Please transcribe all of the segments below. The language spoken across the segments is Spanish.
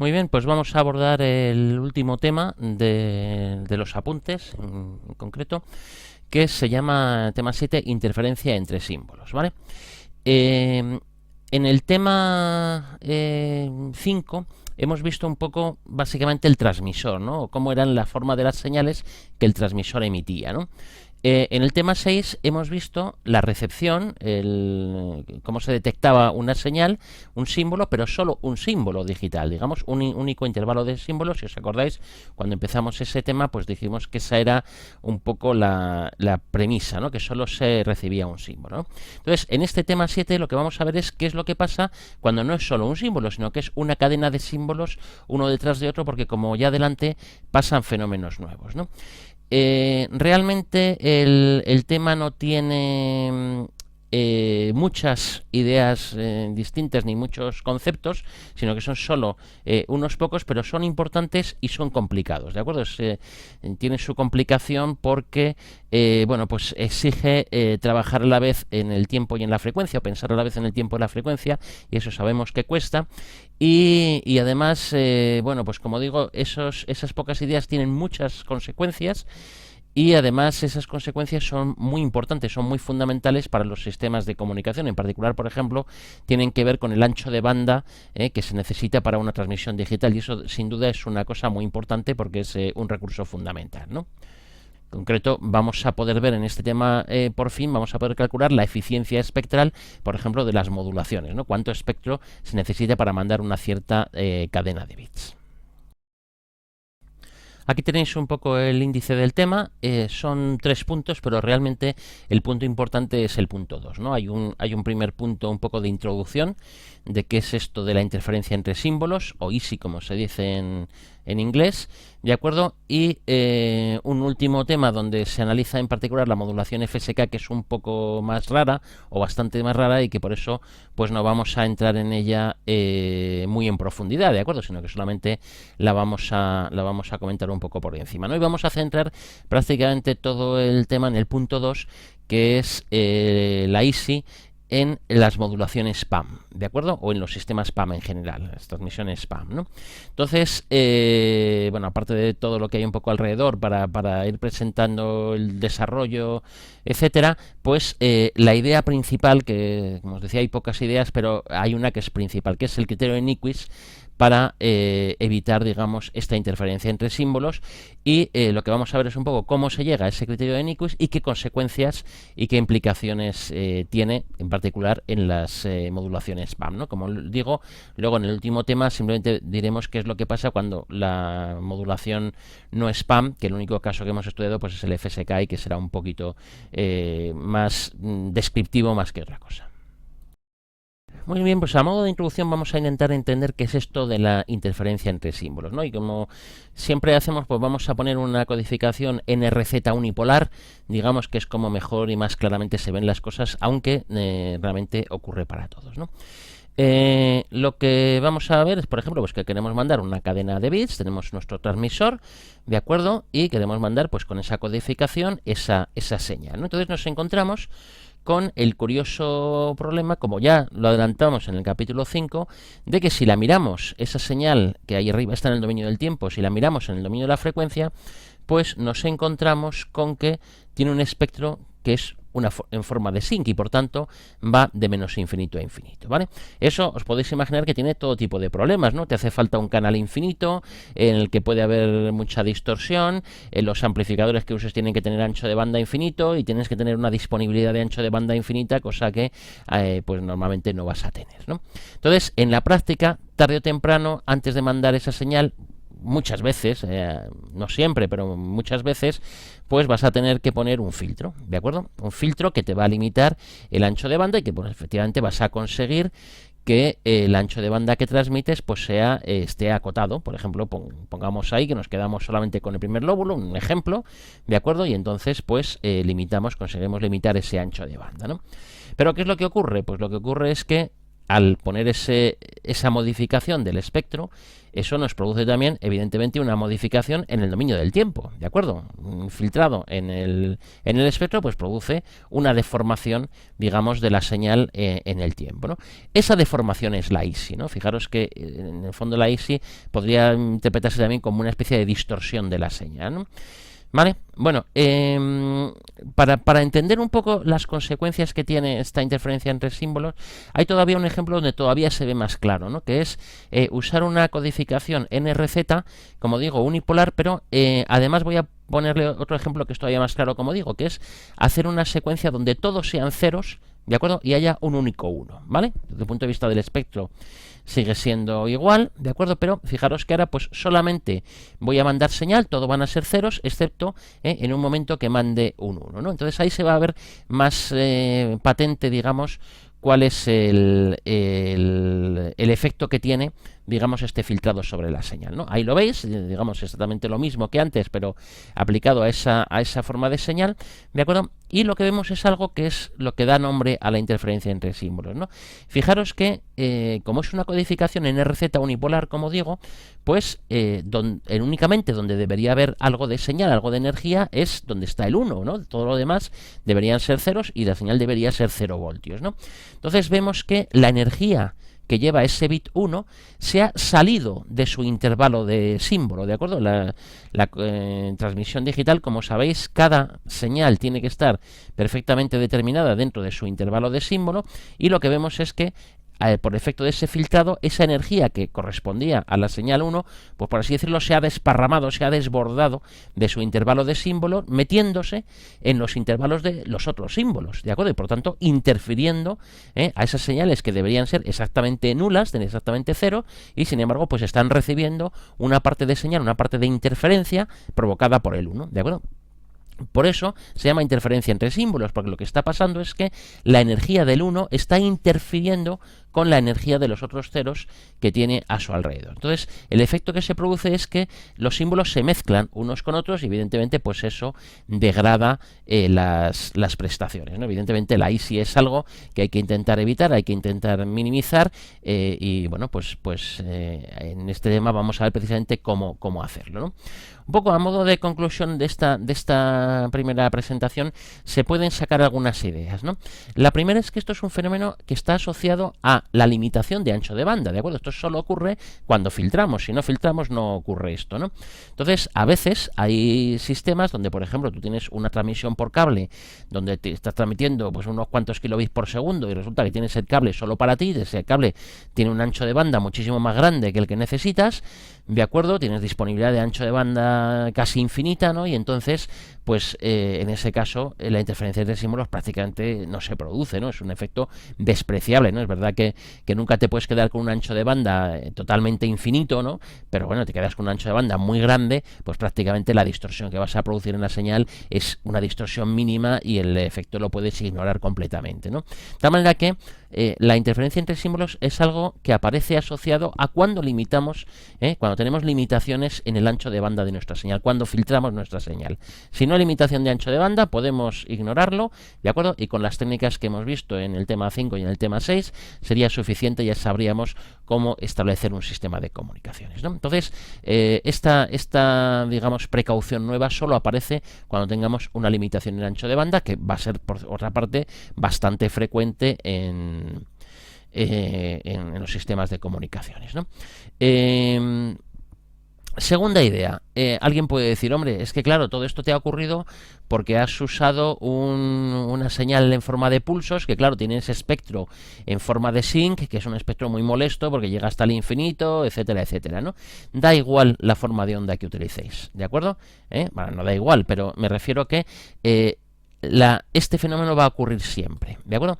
Muy bien, pues vamos a abordar el último tema de los apuntes en concreto, que se llama tema 7, interferencia entre símbolos, ¿vale? Eh, en el tema 5 hemos visto un poco básicamente el transmisor, ¿no? O cómo eran la forma de las señales que el transmisor emitía, ¿no? En el tema 6 hemos visto la recepción, cómo se detectaba una señal, un símbolo, pero solo un símbolo digital, digamos, un único intervalo de símbolos. Si os acordáis, cuando empezamos ese tema, pues dijimos que esa era un poco la premisa, ¿no? Que solo se recibía un símbolo, ¿no? Entonces, en este tema 7 lo que vamos a ver es qué es lo que pasa cuando no es solo un símbolo, sino que es una cadena de símbolos uno detrás de otro, porque como ya adelante pasan fenómenos nuevos, ¿no? Realmente el tema no tiene muchas ideas distintas ni muchos conceptos, sino que son solo unos pocos, pero son importantes y son complicados, ¿de acuerdo? Tiene su complicación porque bueno, pues exige trabajar a la vez en el tiempo y en la frecuencia, o pensar a la vez en el tiempo y la frecuencia, y eso sabemos que cuesta. Y además, bueno, pues como digo, esas pocas ideas tienen muchas consecuencias y además esas consecuencias son muy importantes, son muy fundamentales para los sistemas de comunicación. En particular, por ejemplo, tienen que ver con el ancho de banda que se necesita para una transmisión digital, y eso sin duda es una cosa muy importante porque es un recurso fundamental, ¿no? En concreto, vamos a poder ver en este tema, por fin, vamos a poder calcular la eficiencia espectral, por ejemplo, de las modulaciones, ¿no? Cuánto espectro se necesita para mandar una cierta cadena de bits. Aquí tenéis un poco el índice del tema, son 3 puntos, pero realmente el punto importante es el punto 2, ¿no? Hay un primer punto un poco de introducción de qué es esto de la interferencia entre símbolos, o ISI como se dice en inglés, ¿de acuerdo? Y un último tema donde se analiza en particular la modulación FSK, que es un poco más rara, o bastante más rara, y que por eso pues no vamos a entrar en ella muy en profundidad, ¿de acuerdo? Sino que solamente la vamos a comentar un poco por encima, ¿no? Y vamos a centrar prácticamente todo el tema en el punto 2, que es la ISI en las modulaciones SPAM, ¿de acuerdo? O en los sistemas SPAM en general, las transmisiones SPAM, ¿no? Entonces, bueno, aparte de todo lo que hay un poco alrededor para ir presentando el desarrollo, etcétera, pues la idea principal, que como os decía hay pocas ideas, pero hay una que es principal, que es el criterio de Nyquist, para evitar, digamos, esta interferencia entre símbolos, y lo que vamos a ver es un poco cómo se llega a ese criterio de Nyquist y qué consecuencias y qué implicaciones tiene, en particular en las modulaciones SPAM, ¿no? Como digo, luego en el último tema simplemente diremos qué es lo que pasa cuando la modulación no es SPAM, que el único caso que hemos estudiado pues es el FSK, y que será un poquito más descriptivo más que otra cosa. Muy bien, pues a modo de introducción vamos a intentar entender qué es esto de la interferencia entre símbolos, ¿no? Y como siempre hacemos, pues vamos a poner una codificación NRZ unipolar, digamos que es como mejor y más claramente se ven las cosas, aunque realmente ocurre para todos, ¿no? Lo que vamos a ver es, por ejemplo, pues que queremos mandar una cadena de bits, tenemos nuestro transmisor, ¿de acuerdo? Y queremos mandar, pues con esa codificación, esa señal, ¿no? Entonces nos encontramos con el curioso problema, como ya lo adelantamos en el capítulo 5, de que si la miramos, esa señal que ahí arriba está en el dominio del tiempo, si la miramos en el dominio de la frecuencia, pues nos encontramos con que tiene un espectro que es en forma de sinc, y por tanto va de menos infinito a infinito, ¿vale? Eso os podéis imaginar que tiene todo tipo de problemas, ¿no? Te hace falta un canal infinito en el que puede haber mucha distorsión, los amplificadores que uses tienen que tener ancho de banda infinito, y tienes que tener una disponibilidad de ancho de banda infinita, cosa que pues normalmente no vas a tener, ¿no? Entonces, en la práctica, tarde o temprano, antes de mandar esa señal, muchas veces, no siempre, pero muchas veces, pues vas a tener que poner un filtro, ¿de acuerdo? Un filtro que te va a limitar el ancho de banda, y que pues efectivamente vas a conseguir que el ancho de banda que transmites pues esté acotado. Por ejemplo, pongamos ahí que nos quedamos solamente con el primer lóbulo, un ejemplo, ¿de acuerdo? Y entonces pues conseguimos limitar ese ancho de banda, ¿no? Pero ¿qué es lo que ocurre? Pues lo que ocurre es que al poner esa modificación del espectro, eso nos produce también, evidentemente, una modificación en el dominio del tiempo, ¿de acuerdo? Un filtrado en el espectro, pues produce una deformación, digamos, de la señal en el tiempo, ¿no? Esa deformación es la ISI, ¿no? Fijaros que, en el fondo, la ISI podría interpretarse también como una especie de distorsión de la señal, ¿no? ¿Vale? Bueno, para entender un poco las consecuencias que tiene esta interferencia entre símbolos, hay todavía un ejemplo donde todavía se ve más claro, ¿no? Que es usar una codificación NRZ, como digo, unipolar, pero además voy a ponerle otro ejemplo que es todavía más claro, como digo, que es hacer una secuencia donde todos sean ceros, ¿de acuerdo? Y haya un único 1, ¿vale? Desde el punto de vista del espectro sigue siendo igual, ¿de acuerdo? Pero fijaros que ahora pues solamente voy a mandar señal, todo van a ser ceros, excepto en un momento que mande un 1, ¿no? Entonces ahí se va a ver más patente, digamos, cuál es el efecto que tiene, digamos, este filtrado sobre la señal, ¿no? Ahí lo veis, digamos, exactamente lo mismo que antes, pero aplicado a esa forma de señal, ¿de acuerdo? Y lo que vemos es algo que es lo que da nombre a la interferencia entre símbolos, ¿no? Fijaros que, como es una codificación en RZ unipolar, como digo, pues únicamente donde debería haber algo de señal, algo de energía, es donde está el 1, ¿no? Todo lo demás deberían ser ceros y la señal debería ser 0 voltios, ¿no? Entonces vemos que la energía que lleva ese bit 1 se ha salido de su intervalo de símbolo, ¿de acuerdo? La transmisión digital, como sabéis, cada señal tiene que estar perfectamente determinada dentro de su intervalo de símbolo, y lo que vemos es que por efecto de ese filtrado, esa energía que correspondía a la señal 1, pues por así decirlo, se ha desparramado, se ha desbordado de su intervalo de símbolo, metiéndose en los intervalos de los otros símbolos, ¿de acuerdo? Y por tanto, interfiriendo a esas señales que deberían ser exactamente nulas, de exactamente 0, y sin embargo, pues están recibiendo una parte de señal, una parte de interferencia provocada por el 1, ¿de acuerdo? Por eso se llama interferencia entre símbolos, porque lo que está pasando es que la energía del 1 está interfiriendo con la energía de los otros ceros que tiene a su alrededor. Entonces, el efecto que se produce es que los símbolos se mezclan unos con otros y, evidentemente, pues eso degrada las prestaciones, ¿no? Evidentemente, la ISI es algo que hay que intentar evitar, hay que intentar minimizar, y, bueno, pues en este tema vamos a ver precisamente cómo hacerlo, ¿no? Un poco a modo de conclusión de esta primera presentación, se pueden sacar algunas ideas, ¿no? La primera es que esto es un fenómeno que está asociado a la limitación de ancho de banda, ¿de acuerdo? Esto solo ocurre cuando filtramos, si no filtramos no ocurre esto, ¿no? Entonces, a veces hay sistemas donde, por ejemplo, tú tienes una transmisión por cable donde te estás transmitiendo pues unos cuantos kilobits por segundo y resulta que tienes el cable solo para ti, ese cable tiene un ancho de banda muchísimo más grande que el que necesitas, ¿de acuerdo? Tienes disponibilidad de ancho de banda casi infinita, ¿no? Y entonces, pues en ese caso, la interferencia de símbolos prácticamente no se produce, ¿no? Es un efecto despreciable, ¿no? Es verdad que nunca te puedes quedar con un ancho de banda totalmente infinito, ¿no? Pero bueno, te quedas con un ancho de banda muy grande, pues prácticamente la distorsión que vas a producir en la señal es una distorsión mínima y el efecto lo puedes ignorar completamente, ¿no? De tal manera que la interferencia entre símbolos es algo que aparece asociado a cuando limitamos, cuando tenemos limitaciones en el ancho de banda de nuestra señal, cuando filtramos nuestra señal. Si no hay limitación de ancho de banda, podemos ignorarlo, ¿de acuerdo? Y con las técnicas que hemos visto en el tema 5 y en el tema 6, sería suficiente, ya sabríamos cómo establecer un sistema de comunicaciones, ¿no? Entonces, esta, digamos, precaución nueva solo aparece cuando tengamos una limitación en el ancho de banda, que va a ser, por otra parte, bastante frecuente en los sistemas de comunicaciones, ¿no? Segunda idea, alguien puede decir, hombre, es que claro, todo esto te ha ocurrido porque has usado una señal en forma de pulsos, que claro, tiene ese espectro en forma de sinc, que es un espectro muy molesto porque llega hasta el infinito, etcétera, etcétera, ¿no? Da igual la forma de onda que utilicéis, ¿de acuerdo? Bueno, no da igual, pero me refiero a que este fenómeno va a ocurrir siempre, ¿de acuerdo?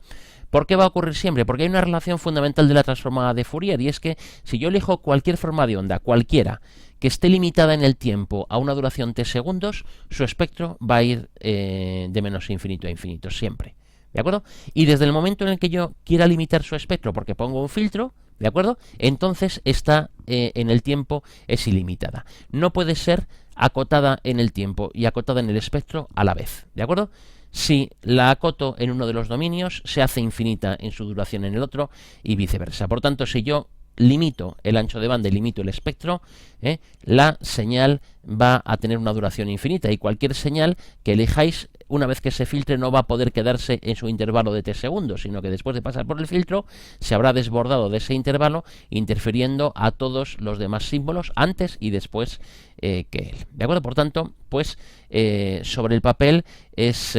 ¿Por qué va a ocurrir siempre? Porque hay una relación fundamental de la transformada de Fourier, y es que si yo elijo cualquier forma de onda, cualquiera, que esté limitada en el tiempo a una duración t segundos, su espectro va a ir de menos infinito a infinito, siempre, ¿de acuerdo? Y desde el momento en el que yo quiera limitar su espectro porque pongo un filtro, ¿de acuerdo? Entonces está en el tiempo es ilimitada. No puede ser acotada en el tiempo y acotada en el espectro a la vez, ¿de acuerdo? Si la acoto en uno de los dominios, se hace infinita en su duración en el otro y viceversa. Por tanto, si yo limito el ancho de banda y limito el espectro, la señal va a tener una duración infinita y cualquier señal que elijáis, una vez que se filtre, no va a poder quedarse en su intervalo de t segundos, sino que después de pasar por el filtro se habrá desbordado de ese intervalo, interfiriendo a todos los demás símbolos antes y después que él. ¿De acuerdo? Por tanto, pues sobre el papel es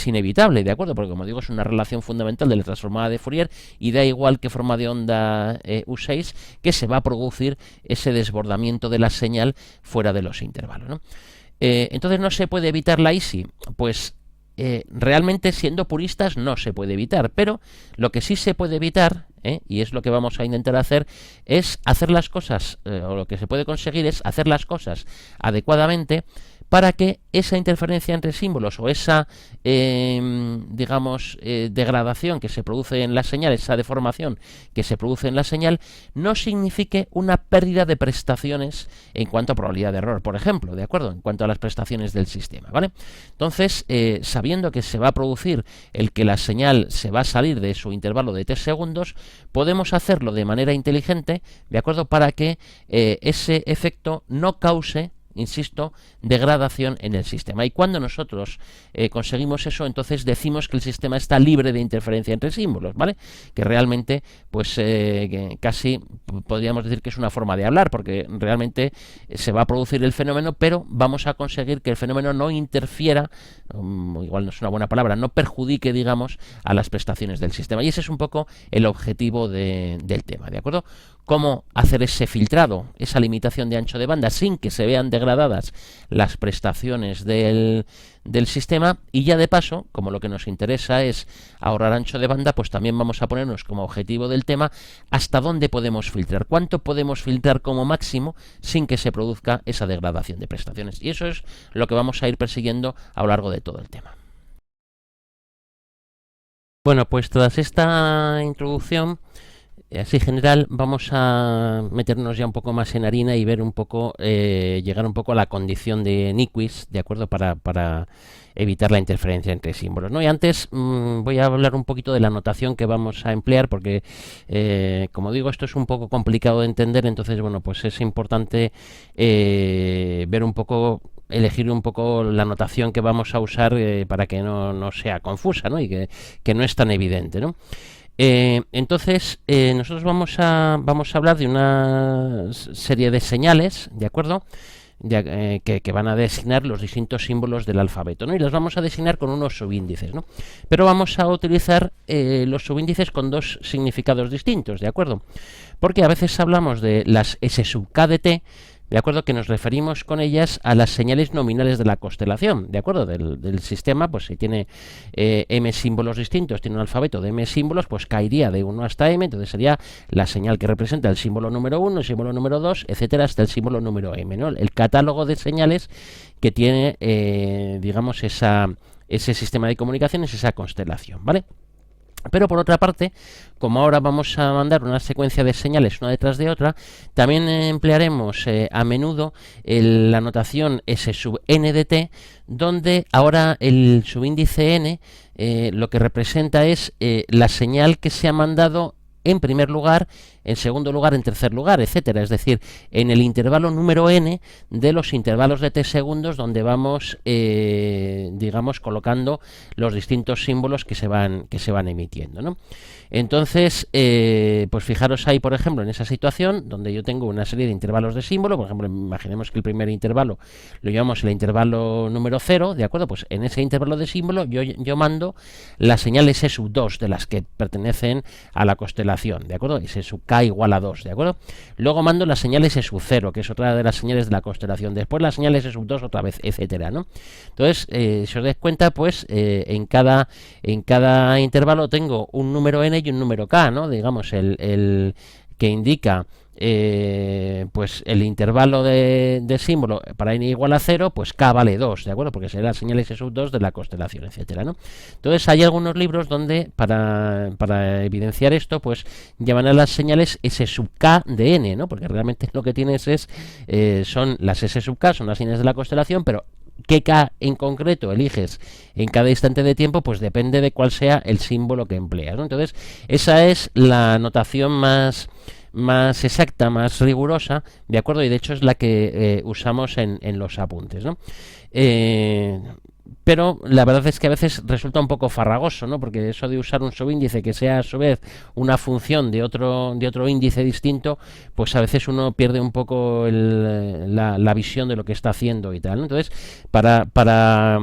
inevitable, ¿de acuerdo? Porque, como digo, es una relación fundamental de la transformada de Fourier y da igual qué forma de onda uséis, que se va a producir ese desbordamiento de la señal fuera de los intervalos, ¿no? Entonces, ¿no se puede evitar la ISI? Pues realmente, siendo puristas, no se puede evitar, pero lo que sí se puede evitar, y es lo que vamos a intentar hacer, es hacer las cosas, o lo que se puede conseguir es hacer las cosas adecuadamente para que esa interferencia entre símbolos o esa, degradación que se produce en la señal, esa deformación que se produce en la señal, no signifique una pérdida de prestaciones en cuanto a probabilidad de error, por ejemplo, ¿de acuerdo? En cuanto a las prestaciones del sistema, ¿vale? Entonces, sabiendo que se va a producir el que la señal se va a salir de su intervalo de t segundos, podemos hacerlo de manera inteligente, ¿de acuerdo? Para que ese efecto no cause, insisto, degradación en el sistema. Y cuando nosotros conseguimos eso, entonces decimos que el sistema está libre de interferencia entre símbolos, ¿vale? Que realmente, pues casi podríamos decir que es una forma de hablar, porque realmente se va a producir el fenómeno, pero vamos a conseguir que el fenómeno no interfiera, igual no es una buena palabra, no perjudique, digamos, a las prestaciones del sistema. Y ese es un poco el objetivo del tema, ¿de acuerdo? Cómo hacer ese filtrado, esa limitación de ancho de banda sin que se vean degradadas las prestaciones del sistema, y ya de paso, como lo que nos interesa es ahorrar ancho de banda, pues también vamos a ponernos como objetivo del tema hasta dónde podemos filtrar, cuánto podemos filtrar como máximo sin que se produzca esa degradación de prestaciones. Y eso es lo que vamos a ir persiguiendo a lo largo de todo el tema. Bueno, pues tras esta introducción así general, vamos a meternos ya un poco más en harina y ver un poco, llegar un poco a la condición de Nyquist, ¿de acuerdo? Para evitar la interferencia entre símbolos, ¿no? Y antes voy a hablar un poquito de la notación que vamos a emplear, porque como digo, esto es un poco complicado de entender, entonces, bueno, pues es importante ver un poco, elegir un poco la notación que vamos a usar para que no sea confusa, ¿no? Y que no es tan evidente, ¿no? Entonces, nosotros vamos a hablar de una serie de señales, ¿de acuerdo? Que van a designar los distintos símbolos del alfabeto, ¿no? Y los vamos a designar con unos subíndices, ¿no? Pero vamos a utilizar los subíndices con dos significados distintos, ¿de acuerdo? Porque a veces hablamos de las S sub k de t, ¿de acuerdo? Que nos referimos con ellas a las señales nominales de la constelación, ¿de acuerdo? Del sistema, pues si tiene m símbolos distintos, tiene un alfabeto de m símbolos, pues caería de 1 hasta m, entonces sería la señal que representa el símbolo número 1, el símbolo número 2, etcétera, hasta el símbolo número m, ¿no? El catálogo de señales que tiene, digamos, ese sistema de comunicaciones, esa constelación, ¿vale? Pero por otra parte, como ahora vamos a mandar una secuencia de señales una detrás de otra, también emplearemos a menudo la notación S sub n de t, donde ahora el subíndice n lo que representa es la señal que se ha mandado en primer lugar, en segundo lugar, en tercer lugar, etcétera. Es decir, en el intervalo número n de los intervalos de t segundos, donde vamos, digamos, colocando los distintos símbolos que se van emitiendo, ¿no? Entonces, pues fijaros ahí, por ejemplo, en esa situación donde yo tengo una serie de intervalos de símbolo. Por ejemplo, imaginemos que el primer intervalo lo llamamos el intervalo número 0, ¿de acuerdo? Pues en ese intervalo de símbolo yo mando las señales S sub 2 de las que pertenecen a la constelación, ¿de acuerdo? S sub k igual a 2, ¿de acuerdo? Luego mando las señales S sub 0, que es otra de las señales de la constelación. Después las señales S sub 2 otra vez, etcétera, ¿no? Entonces, si os dais cuenta, pues en cada intervalo tengo un número n y un número k, ¿no? Digamos, el que indica pues el intervalo de símbolo para n igual a 0, pues k vale 2, ¿de acuerdo? Porque será la señal S sub 2 de la constelación, etcétera, ¿no? Entonces hay algunos libros donde para evidenciar esto, pues llaman a las señales S sub k de n, ¿no? Porque realmente lo que tienes son las S sub k, son las señales de la constelación, pero qué k en concreto eliges en cada instante de tiempo, pues depende de cuál sea el símbolo que empleas, ¿no? Entonces, esa es la notación más exacta, más rigurosa, ¿de acuerdo? Y de hecho es la que usamos en los apuntes, ¿no? Pero la verdad es que a veces resulta un poco farragoso, ¿no? Porque eso de usar un subíndice que sea a su vez una función de otro índice distinto, pues a veces uno pierde un poco la visión de lo que está haciendo y tal, ¿no? Entonces, para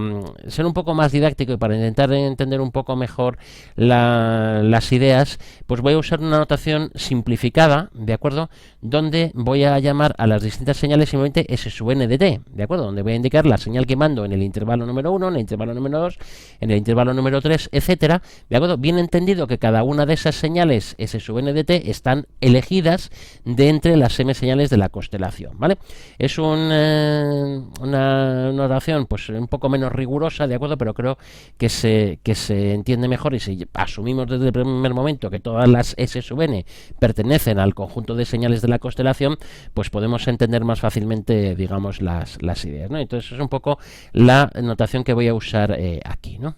ser un poco más didáctico y para intentar entender un poco mejor las ideas, pues voy a usar una notación simplificada, ¿de acuerdo? Donde voy a llamar a las distintas señales simplemente S sub n de t, ¿de acuerdo? Donde voy a indicar la señal que mando en el intervalo número 1, en el intervalo número 2, en el intervalo número 3, etcétera, ¿de acuerdo? Bien entendido que cada una de esas señales S sub n de t están elegidas de entre las m señales de la constelación, ¿vale? Es una notación pues un poco menos rigurosa, ¿de acuerdo? Pero creo que se entiende mejor, y si asumimos desde el primer momento que todas las S sub n pertenecen al conjunto de señales de la constelación, pues podemos entender más fácilmente, digamos, las ideas, ¿no? Entonces es un poco la notación que voy a usar aquí, ¿no?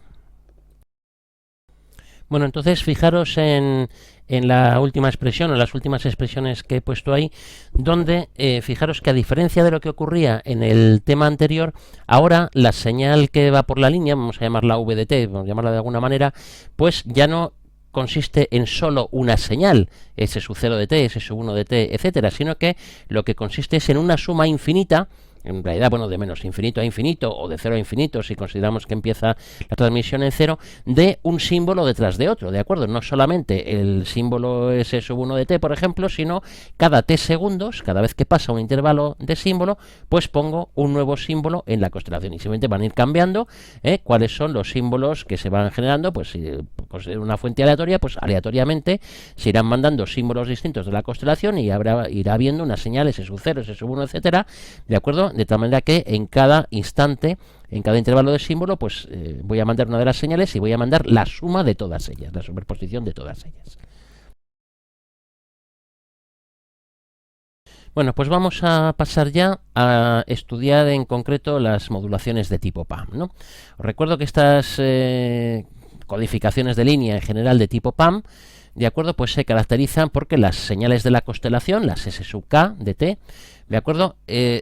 Bueno, entonces fijaros en la última expresión, o las últimas expresiones que he puesto ahí, donde fijaros que a diferencia de lo que ocurría en el tema anterior, ahora la señal que va por la línea, vamos a llamarla V de t, vamos a llamarla de alguna manera, pues ya no consiste en solo una señal, S sub 0 de t, S sub 1 de t, etcétera, sino que lo que consiste es en una suma infinita, en realidad, bueno, de menos infinito a infinito, o de 0 a infinito, si consideramos que empieza la transmisión en 0, de un símbolo detrás de otro, ¿de acuerdo? No solamente el símbolo S sub 1 de t, por ejemplo, sino cada t segundos, cada vez que pasa un intervalo de símbolo, pues pongo un nuevo símbolo en la constelación, y simplemente van a ir cambiando cuáles son los símbolos que se van generando, pues si considero una fuente aleatoria, pues aleatoriamente se irán mandando símbolos distintos de la constelación y irá habiendo una señal S sub 0, S sub 1, etcétera, ¿de acuerdo? De tal manera que en cada instante, en cada intervalo de símbolo, pues voy a mandar una de las señales y voy a mandar la suma de todas ellas, la superposición de todas ellas. Bueno, pues vamos a pasar ya a estudiar en concreto las modulaciones de tipo PAM, ¿no? Os recuerdo que estas codificaciones de línea en general de tipo PAM, de acuerdo, pues se caracterizan porque las señales de la constelación, las S sub k de t, de acuerdo,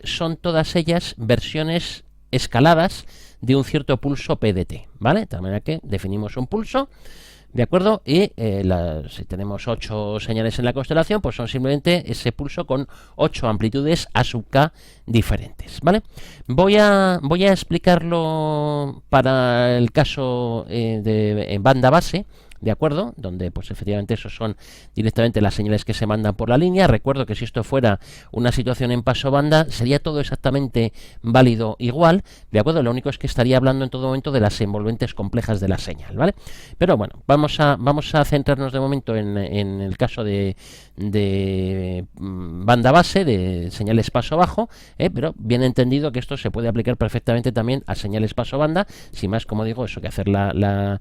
son todas ellas versiones escaladas de un cierto pulso p de t, ¿vale? De tal manera que definimos un pulso, ¿de acuerdo? Y si tenemos 8 señales en la constelación, pues son simplemente ese pulso con 8 amplitudes a sub k diferentes, ¿vale? Voy a explicarlo para el caso en banda base, ¿de acuerdo? Donde pues efectivamente esos son directamente las señales que se mandan por la línea. Recuerdo que si esto fuera una situación en paso banda, sería todo exactamente válido igual, ¿de acuerdo? Lo único es que estaría hablando en todo momento de las envolventes complejas de la señal, ¿vale? Pero bueno, vamos a centrarnos de momento en el caso de banda base, de señales paso bajo, pero bien entendido que esto se puede aplicar perfectamente también a señales paso banda, sin más, como digo, eso que hacer la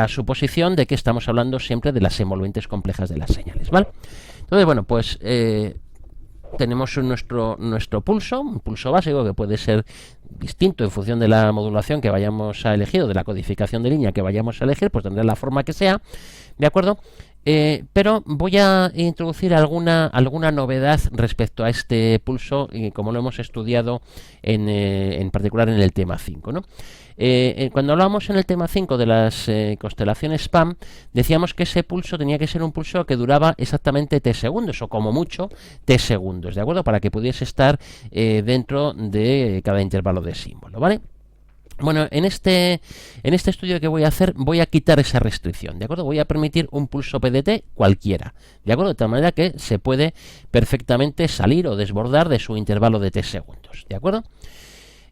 suposición de que estamos hablando siempre de las envolventes complejas de las señales, ¿vale? Entonces, bueno, pues tenemos nuestro pulso, un pulso básico que puede ser distinto en función de la modulación que vayamos a elegir o de la codificación de línea que vayamos a elegir, pues tendrá la forma que sea, ¿de acuerdo? Pero voy a introducir alguna novedad respecto a este pulso, como lo hemos estudiado en particular en el tema 5, ¿no? Cuando hablábamos en el tema 5 de las constelaciones PAM, decíamos que ese pulso tenía que ser un pulso que duraba exactamente t segundos, o como mucho t segundos, ¿de acuerdo? Para que pudiese estar dentro de cada intervalo de símbolo, ¿vale? Bueno, en este estudio que voy a hacer, voy a quitar esa restricción, ¿de acuerdo? Voy a permitir un pulso PDT cualquiera, ¿de acuerdo? De tal manera que se puede perfectamente salir o desbordar de su intervalo de t segundos, ¿de acuerdo?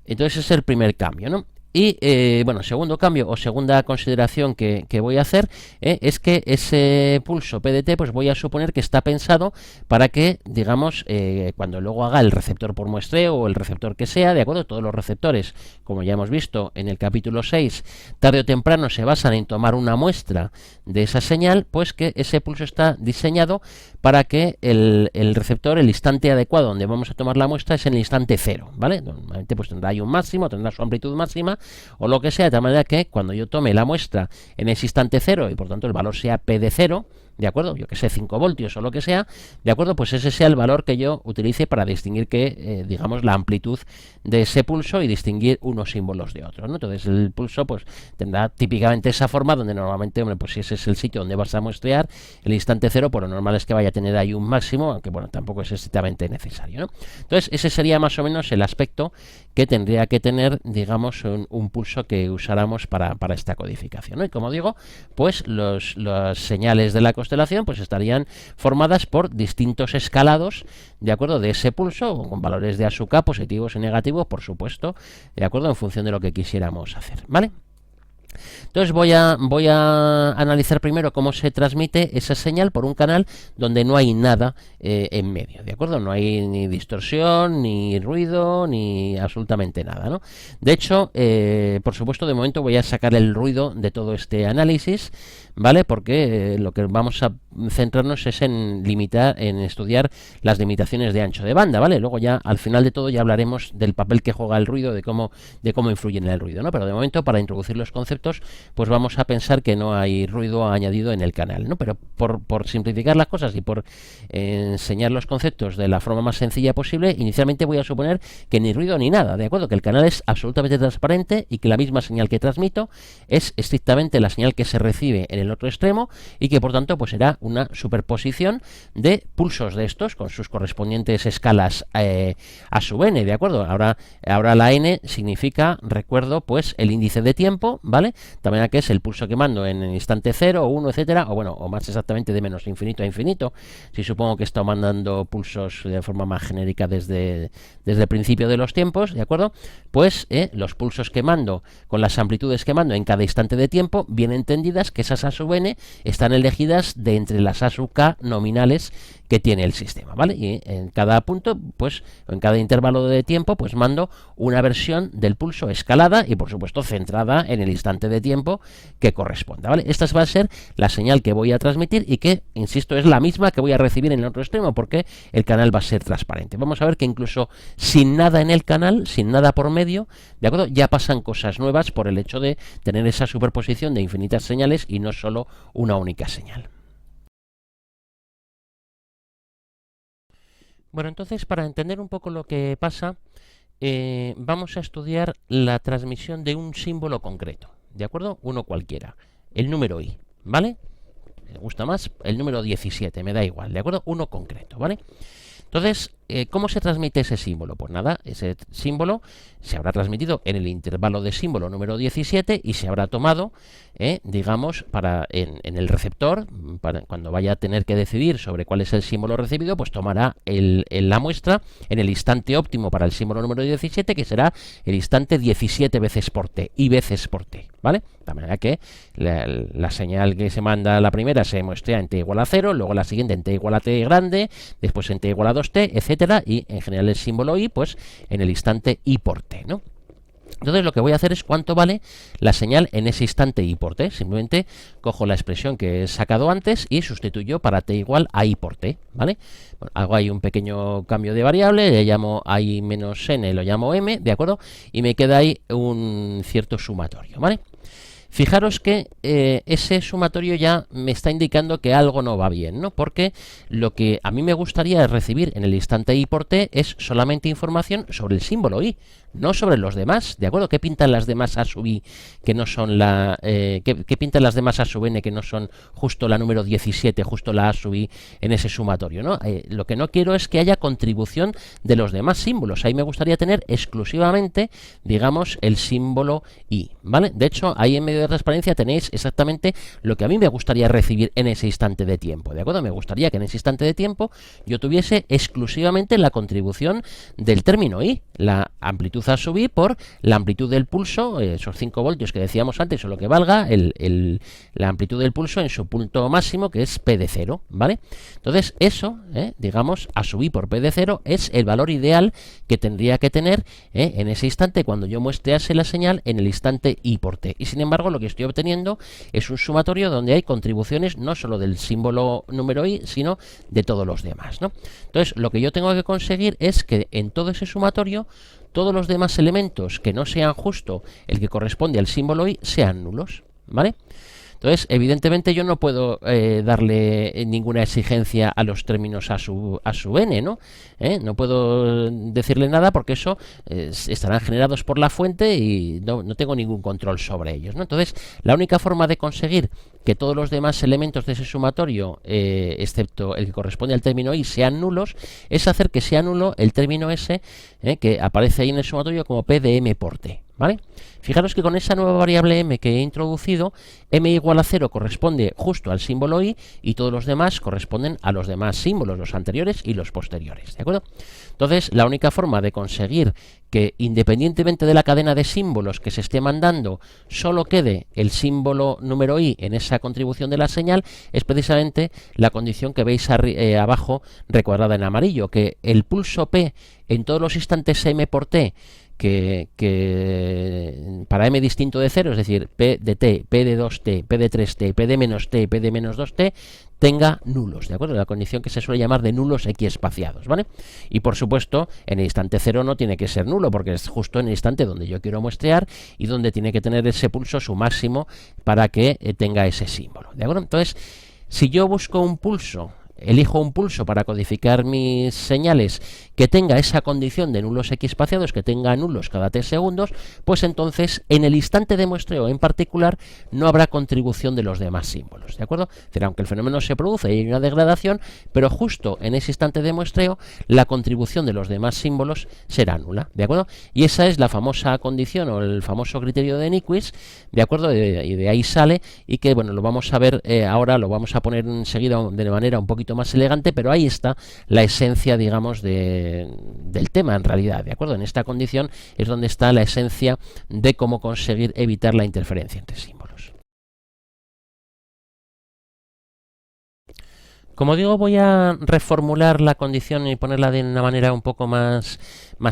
Entonces ese es el primer cambio, ¿no? Y bueno, segundo cambio o segunda consideración que voy a hacer es que ese pulso PDT pues voy a suponer que está pensado para que, digamos, cuando luego haga el receptor por muestreo o el receptor que sea, de acuerdo, todos los receptores, como ya hemos visto en el capítulo 6, tarde o temprano se basan en tomar una muestra de esa señal, pues que ese pulso está diseñado para que el receptor, el instante adecuado donde vamos a tomar la muestra es en el instante cero, ¿vale? Normalmente pues tendrá ahí un máximo, tendrá su amplitud máxima o lo que sea, de tal manera que cuando yo tome la muestra en ese instante cero y por tanto el valor sea P de cero, ¿de acuerdo? Yo que sé, 5 voltios o lo que sea, ¿de acuerdo? Pues ese sea el valor que yo utilice para distinguir que, digamos, la amplitud de ese pulso y distinguir unos símbolos de otros, ¿no? Entonces el pulso pues tendrá típicamente esa forma donde normalmente, hombre, pues si ese es el sitio donde vas a muestrear, el instante cero, pues lo normal es que vaya a tener ahí un máximo, aunque bueno, tampoco es estrictamente necesario, ¿no? Entonces ese sería más o menos el aspecto que tendría que tener, digamos, un pulso que usáramos para esta codificación, ¿no? Y como digo, pues las señales de la constelación pues estarían formadas por distintos escalados, de acuerdo, de ese pulso, con valores de A sub k positivos y negativos, por supuesto, de acuerdo, en función de lo que quisiéramos hacer, ¿vale? Entonces voy a analizar primero cómo se transmite esa señal por un canal donde no hay nada en medio, ¿de acuerdo? No hay ni distorsión, ni ruido, ni absolutamente nada, ¿no? De hecho, por supuesto, de momento voy a sacar el ruido de todo este análisis, ¿vale? Porque lo que vamos a centrarnos es en estudiar las limitaciones de ancho de banda, ¿vale? Luego ya, al final de todo, ya hablaremos del papel que juega el ruido, de cómo influye en el ruido, ¿no? Pero de momento, para introducir los conceptos, pues vamos a pensar que no hay ruido añadido en el canal, ¿no? Pero por simplificar las cosas y por enseñar los conceptos de la forma más sencilla posible, inicialmente voy a suponer que ni ruido ni nada, ¿de acuerdo? Que el canal es absolutamente transparente y que la misma señal que transmito es estrictamente la señal que se recibe en el otro extremo y que por tanto pues será una superposición de pulsos de estos con sus correspondientes escalas a sub n, ¿de acuerdo? Ahora la n significa, recuerdo, pues el índice de tiempo, ¿vale? También que es el pulso que mando en el instante 0 o 1, etcétera, o bueno, o más exactamente de menos infinito a infinito, si supongo que he estado mandando pulsos de forma más genérica desde el principio de los tiempos, ¿de acuerdo? Pues los pulsos que mando con las amplitudes que mando en cada instante de tiempo, bien entendidas que esas A sub n están elegidas de entre las A sub k nominales que tiene el sistema, ¿vale? Y en cada punto, pues, en cada intervalo de tiempo, pues mando una versión del pulso escalada y, por supuesto, centrada en el instante de tiempo que corresponda, ¿vale? Esta va a ser la señal que voy a transmitir y que, insisto, es la misma que voy a recibir en el otro extremo porque el canal va a ser transparente. Vamos a ver que incluso sin nada en el canal, sin nada por medio, ¿de acuerdo? Ya pasan cosas nuevas por el hecho de tener esa superposición de infinitas señales y no solo una única señal. Bueno, entonces, para entender un poco lo que pasa, vamos a estudiar la transmisión de un símbolo concreto, ¿de acuerdo? Uno cualquiera, el número i, ¿vale? Me gusta más el número 17, me da igual, ¿de acuerdo? Uno concreto, ¿vale? Entonces, ¿cómo se transmite ese símbolo? Pues nada, ese símbolo se habrá transmitido en el intervalo de símbolo número 17 y se habrá tomado, digamos, en el receptor, cuando vaya a tener que decidir sobre cuál es el símbolo recibido, pues tomará la muestra en el instante óptimo para el símbolo número 17, que será el instante 17 veces por t, y veces por t, ¿vale? De manera que la señal que se manda la primera se muestra en t igual a 0, luego la siguiente en t igual a t grande, después en t igual a 2t, etcétera, y en general el símbolo i, pues en el instante i por t, ¿no? Entonces lo que voy a hacer es cuánto vale la señal en ese instante i por t. Simplemente cojo la expresión que he sacado antes y sustituyo para t igual a i por t, ¿vale? Bueno, hago ahí un pequeño cambio de variable, le llamo a i menos n, lo llamo m, ¿de acuerdo? Y me queda ahí un cierto sumatorio, ¿vale? Fijaros que ese sumatorio ya me está indicando que algo no va bien, ¿no? Porque lo que a mí me gustaría recibir en el instante i por t es solamente información sobre el símbolo i, no sobre los demás, ¿de acuerdo? ¿Qué pintan las demás A sub i que no son ¿qué pintan las demás A sub n que no son justo la número 17, justo la A sub i en ese sumatorio, ¿no? Lo que no quiero es que haya contribución de los demás símbolos. Ahí me gustaría tener exclusivamente, digamos, el símbolo i, ¿vale? De hecho, ahí en medio formulario de transparencia tenéis exactamente lo que a mí me gustaría recibir en ese instante de tiempo, ¿de acuerdo? Me gustaría que en ese instante de tiempo yo tuviese exclusivamente la contribución del término I, la amplitud a sub I por la amplitud del pulso, esos 5 voltios que decíamos antes, o lo que valga la amplitud del pulso en su punto máximo, que es P de 0, ¿vale? Entonces eso, digamos, a sub I por P de 0 es el valor ideal que tendría que tener en ese instante cuando yo muestrease la señal en el instante I por T. Y sin embargo lo que estoy obteniendo es un sumatorio donde hay contribuciones no solo del símbolo número I, sino de todos los demás, ¿no? Entonces lo que yo tengo que conseguir es que en todo ese sumatorio todos los demás elementos que no sean justo el que corresponde al símbolo I sean nulos, ¿vale? Entonces, evidentemente yo no puedo darle ninguna exigencia a los términos a su n, ¿no? No puedo decirle nada porque eso estarán generados por la fuente y no tengo ningún control sobre ellos, ¿no? Entonces, la única forma de conseguir que todos los demás elementos de ese sumatorio, excepto el que corresponde al término I, sean nulos, es hacer que sea nulo el término S que aparece ahí en el sumatorio como P de M por T, ¿vale? Fijaros que con esa nueva variable m que he introducido, m igual a 0 corresponde justo al símbolo I y todos los demás corresponden a los demás símbolos, los anteriores y los posteriores, ¿de acuerdo? Entonces, la única forma de conseguir que independientemente de la cadena de símbolos que se esté mandando, solo quede el símbolo número I en esa contribución de la señal, es precisamente la condición que veis abajo recuadrada en amarillo, que el pulso P en todos los instantes m por T, que para m distinto de 0, es decir, P de T, P de 2T, P de 3T, P de menos T, P de menos 2T, tenga nulos, ¿de acuerdo? La condición que se suele llamar de nulos equiespaciados, ¿vale? Y por supuesto, en el instante 0 no tiene que ser nulo, porque es justo en el instante donde yo quiero muestrear y donde tiene que tener ese pulso su máximo para que tenga ese símbolo, ¿de acuerdo? Entonces, si yo busco un pulso, elijo un pulso para codificar mis señales que tenga esa condición de nulos equiespaciados, que tenga nulos cada t segundos, pues entonces en el instante de muestreo en particular no habrá contribución de los demás símbolos, ¿de acuerdo? Es decir, aunque el fenómeno se produce y hay una degradación, pero justo en ese instante de muestreo la contribución de los demás símbolos será nula, ¿de acuerdo? Y esa es la famosa condición o el famoso criterio de Nyquist, ¿de acuerdo? Y de ahí sale, y que bueno, lo vamos a ver ahora, lo vamos a poner enseguida de manera un poquito más elegante, pero ahí está la esencia, digamos, del tema en realidad, ¿de acuerdo? En esta condición es donde está la esencia de cómo conseguir evitar la interferencia entre símbolos. Como digo, voy a reformular la condición y ponerla de una manera un poco más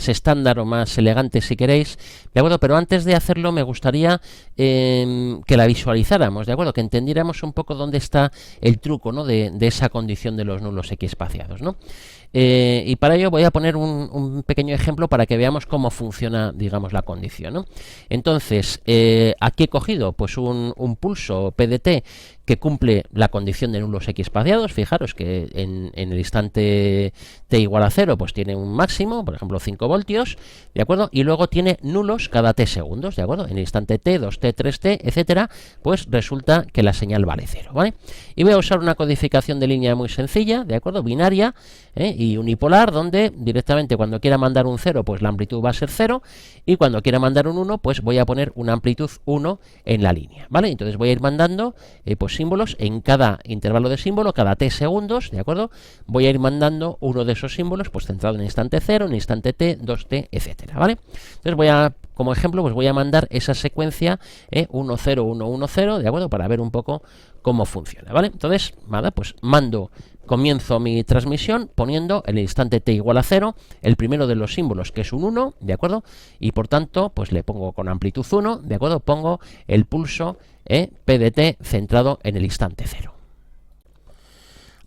estándar o más elegante, si queréis, ¿de acuerdo? Pero antes de hacerlo me gustaría que la visualizáramos, ¿de acuerdo? Que entendiéramos un poco dónde está el truco, ¿no? de esa condición de los nulos equiespaciados, ¿no? Y para ello voy a poner un pequeño ejemplo para que veamos cómo funciona, digamos, la condición, ¿no? Entonces, aquí he cogido pues un pulso PDT que cumple la condición de nulos equiespaciados. Fijaros que en el instante t igual a 0 pues tiene un máximo, por ejemplo 5 voltios, ¿de acuerdo? Y luego tiene nulos cada t segundos, ¿de acuerdo? En el instante t, 2t, 3t, etcétera, pues resulta que la señal vale 0, ¿vale? Y voy a usar una codificación de línea muy sencilla, ¿de acuerdo? Binaria y unipolar, donde directamente cuando quiera mandar un 0 pues la amplitud va a ser 0, y cuando quiera mandar un 1 pues voy a poner una amplitud 1 en la línea, ¿vale? Entonces voy a ir mandando pues símbolos en cada intervalo de símbolo, cada t segundos, ¿de acuerdo? Voy a ir mandando uno de esos símbolos pues centrado en el instante 0, en el instante t, 2t, etcétera, ¿vale? Entonces voy a, como ejemplo, pues voy a mandar esa secuencia 1, 0, 1, 1, 0, ¿de acuerdo? Para ver un poco cómo funciona, ¿vale? Entonces, nada, pues comienzo mi transmisión poniendo en el instante t igual a 0 el primero de los símbolos, que es un 1, ¿de acuerdo? Y por tanto, pues le pongo con amplitud 1, ¿de acuerdo? Pongo el pulso P de t centrado en el instante 0.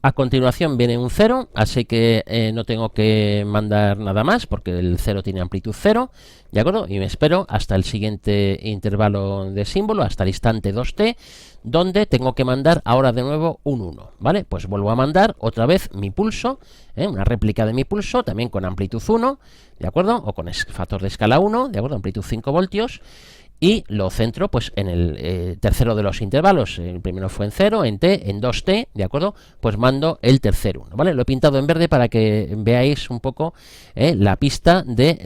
A continuación viene un 0, así que no tengo que mandar nada más porque el 0 tiene amplitud 0, ¿de acuerdo? Y me espero hasta el siguiente intervalo de símbolo, hasta el instante 2t, donde tengo que mandar ahora de nuevo un 1, ¿vale? Pues vuelvo a mandar otra vez mi pulso, una réplica de mi pulso, también con amplitud 1, ¿de acuerdo? O con factor de escala 1, ¿de acuerdo? Amplitud 5 voltios. y lo centro pues en el tercero de los intervalos. El primero fue en 0, en t, en 2t, ¿de acuerdo? Pues mando el tercer 1, ¿vale? Lo he pintado en verde para que veáis un poco la pista de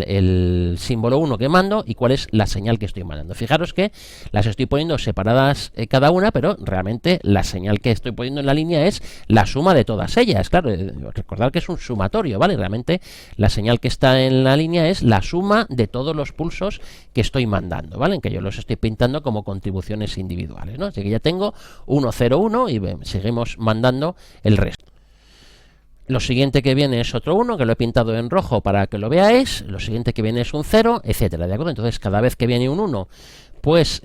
el símbolo 1 que mando y cuál es la señal que estoy mandando. Fijaros que las estoy poniendo separadas cada una, pero realmente la señal que estoy poniendo en la línea es la suma de todas ellas. Claro, recordad que es un sumatorio, ¿vale? Realmente la señal que está en la línea es la suma de todos los pulsos que estoy mandando, ¿vale? En que yo los estoy pintando como contribuciones individuales, ¿no? Así que ya tengo 1, 0, 1 y seguimos mandando el resto. Lo siguiente que viene es otro 1, que lo he pintado en rojo para que lo veáis. Lo siguiente que viene es un 0, etcétera, ¿de acuerdo? Entonces, cada vez que viene un 1, pues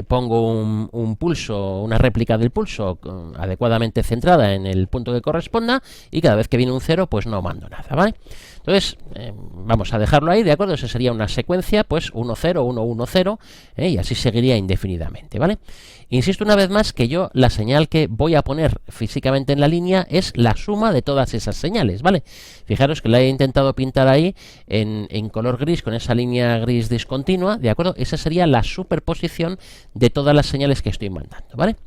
pongo un pulso, una réplica del pulso adecuadamente centrada en el punto que corresponda, y cada vez que viene un 0, pues no mando nada, ¿vale? Entonces, vamos a dejarlo ahí, ¿de acuerdo? Esa sería una secuencia, pues 1, 0, 1, 1, 0, y así seguiría indefinidamente, ¿vale? Insisto una vez más que yo la señal que voy a poner físicamente en la línea es la suma de todas esas señales, ¿vale? Fijaros que la he intentado pintar ahí en color gris, con esa línea gris discontinua, ¿de acuerdo? Esa sería la superposición de todas las señales que estoy mandando, ¿vale?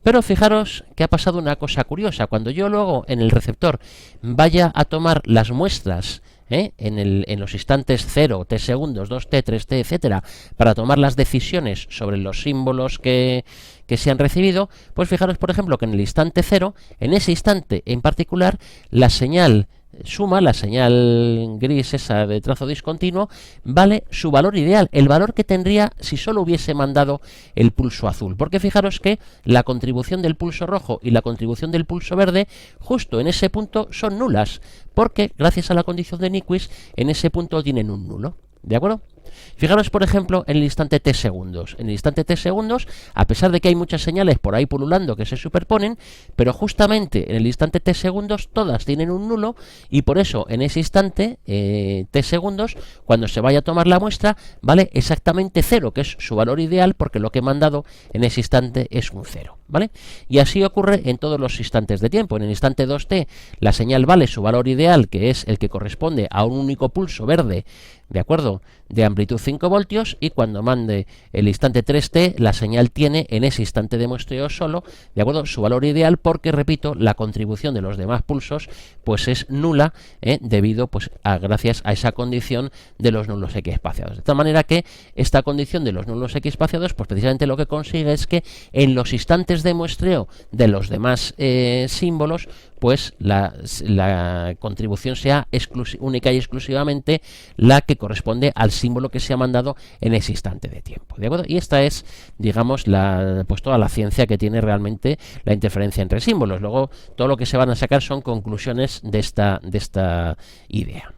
Pero fijaros que ha pasado una cosa curiosa. Cuando yo luego en el receptor vaya a tomar las muestras en los instantes 0, t segundos, 2t, 3t, etcétera, para tomar las decisiones sobre los símbolos que se han recibido, pues fijaros, por ejemplo, que en el instante 0, en ese instante en particular, la señal suma, la señal gris esa de trazo discontinuo, vale su valor ideal, el valor que tendría si solo hubiese mandado el pulso azul. Porque fijaros que la contribución del pulso rojo y la contribución del pulso verde justo en ese punto son nulas, porque gracias a la condición de Nyquist en ese punto tienen un nulo, ¿de acuerdo? Fijaros, por ejemplo, en el instante t segundos. En el instante t segundos, a pesar de que hay muchas señales por ahí pululando que se superponen, pero justamente en el instante t segundos todas tienen un nulo, y por eso en ese instante t segundos, cuando se vaya a tomar la muestra, vale exactamente 0, que es su valor ideal, porque lo que he mandado en ese instante es un 0, ¿vale? Y así ocurre en todos los instantes de tiempo. En el instante 2t la señal vale su valor ideal, que es el que corresponde a un único pulso verde, ¿de acuerdo?, de amplitud 5 voltios, y cuando mande el instante 3t la señal tiene en ese instante de muestreo solo, ¿de acuerdo?, su valor ideal, porque, repito, la contribución de los demás pulsos pues es nula, debido pues gracias a esa condición de los nulos equiespaciados. De tal manera que esta condición de los nulos equiespaciados pues precisamente lo que consigue es que en los instantes de muestreo de los demás símbolos pues la contribución sea única y exclusivamente la que corresponde al símbolo que se ha mandado en ese instante de tiempo, ¿de acuerdo? Y esta es, digamos, pues toda la ciencia que tiene realmente la interferencia entre símbolos. Luego todo lo que se van a sacar son conclusiones de esta idea.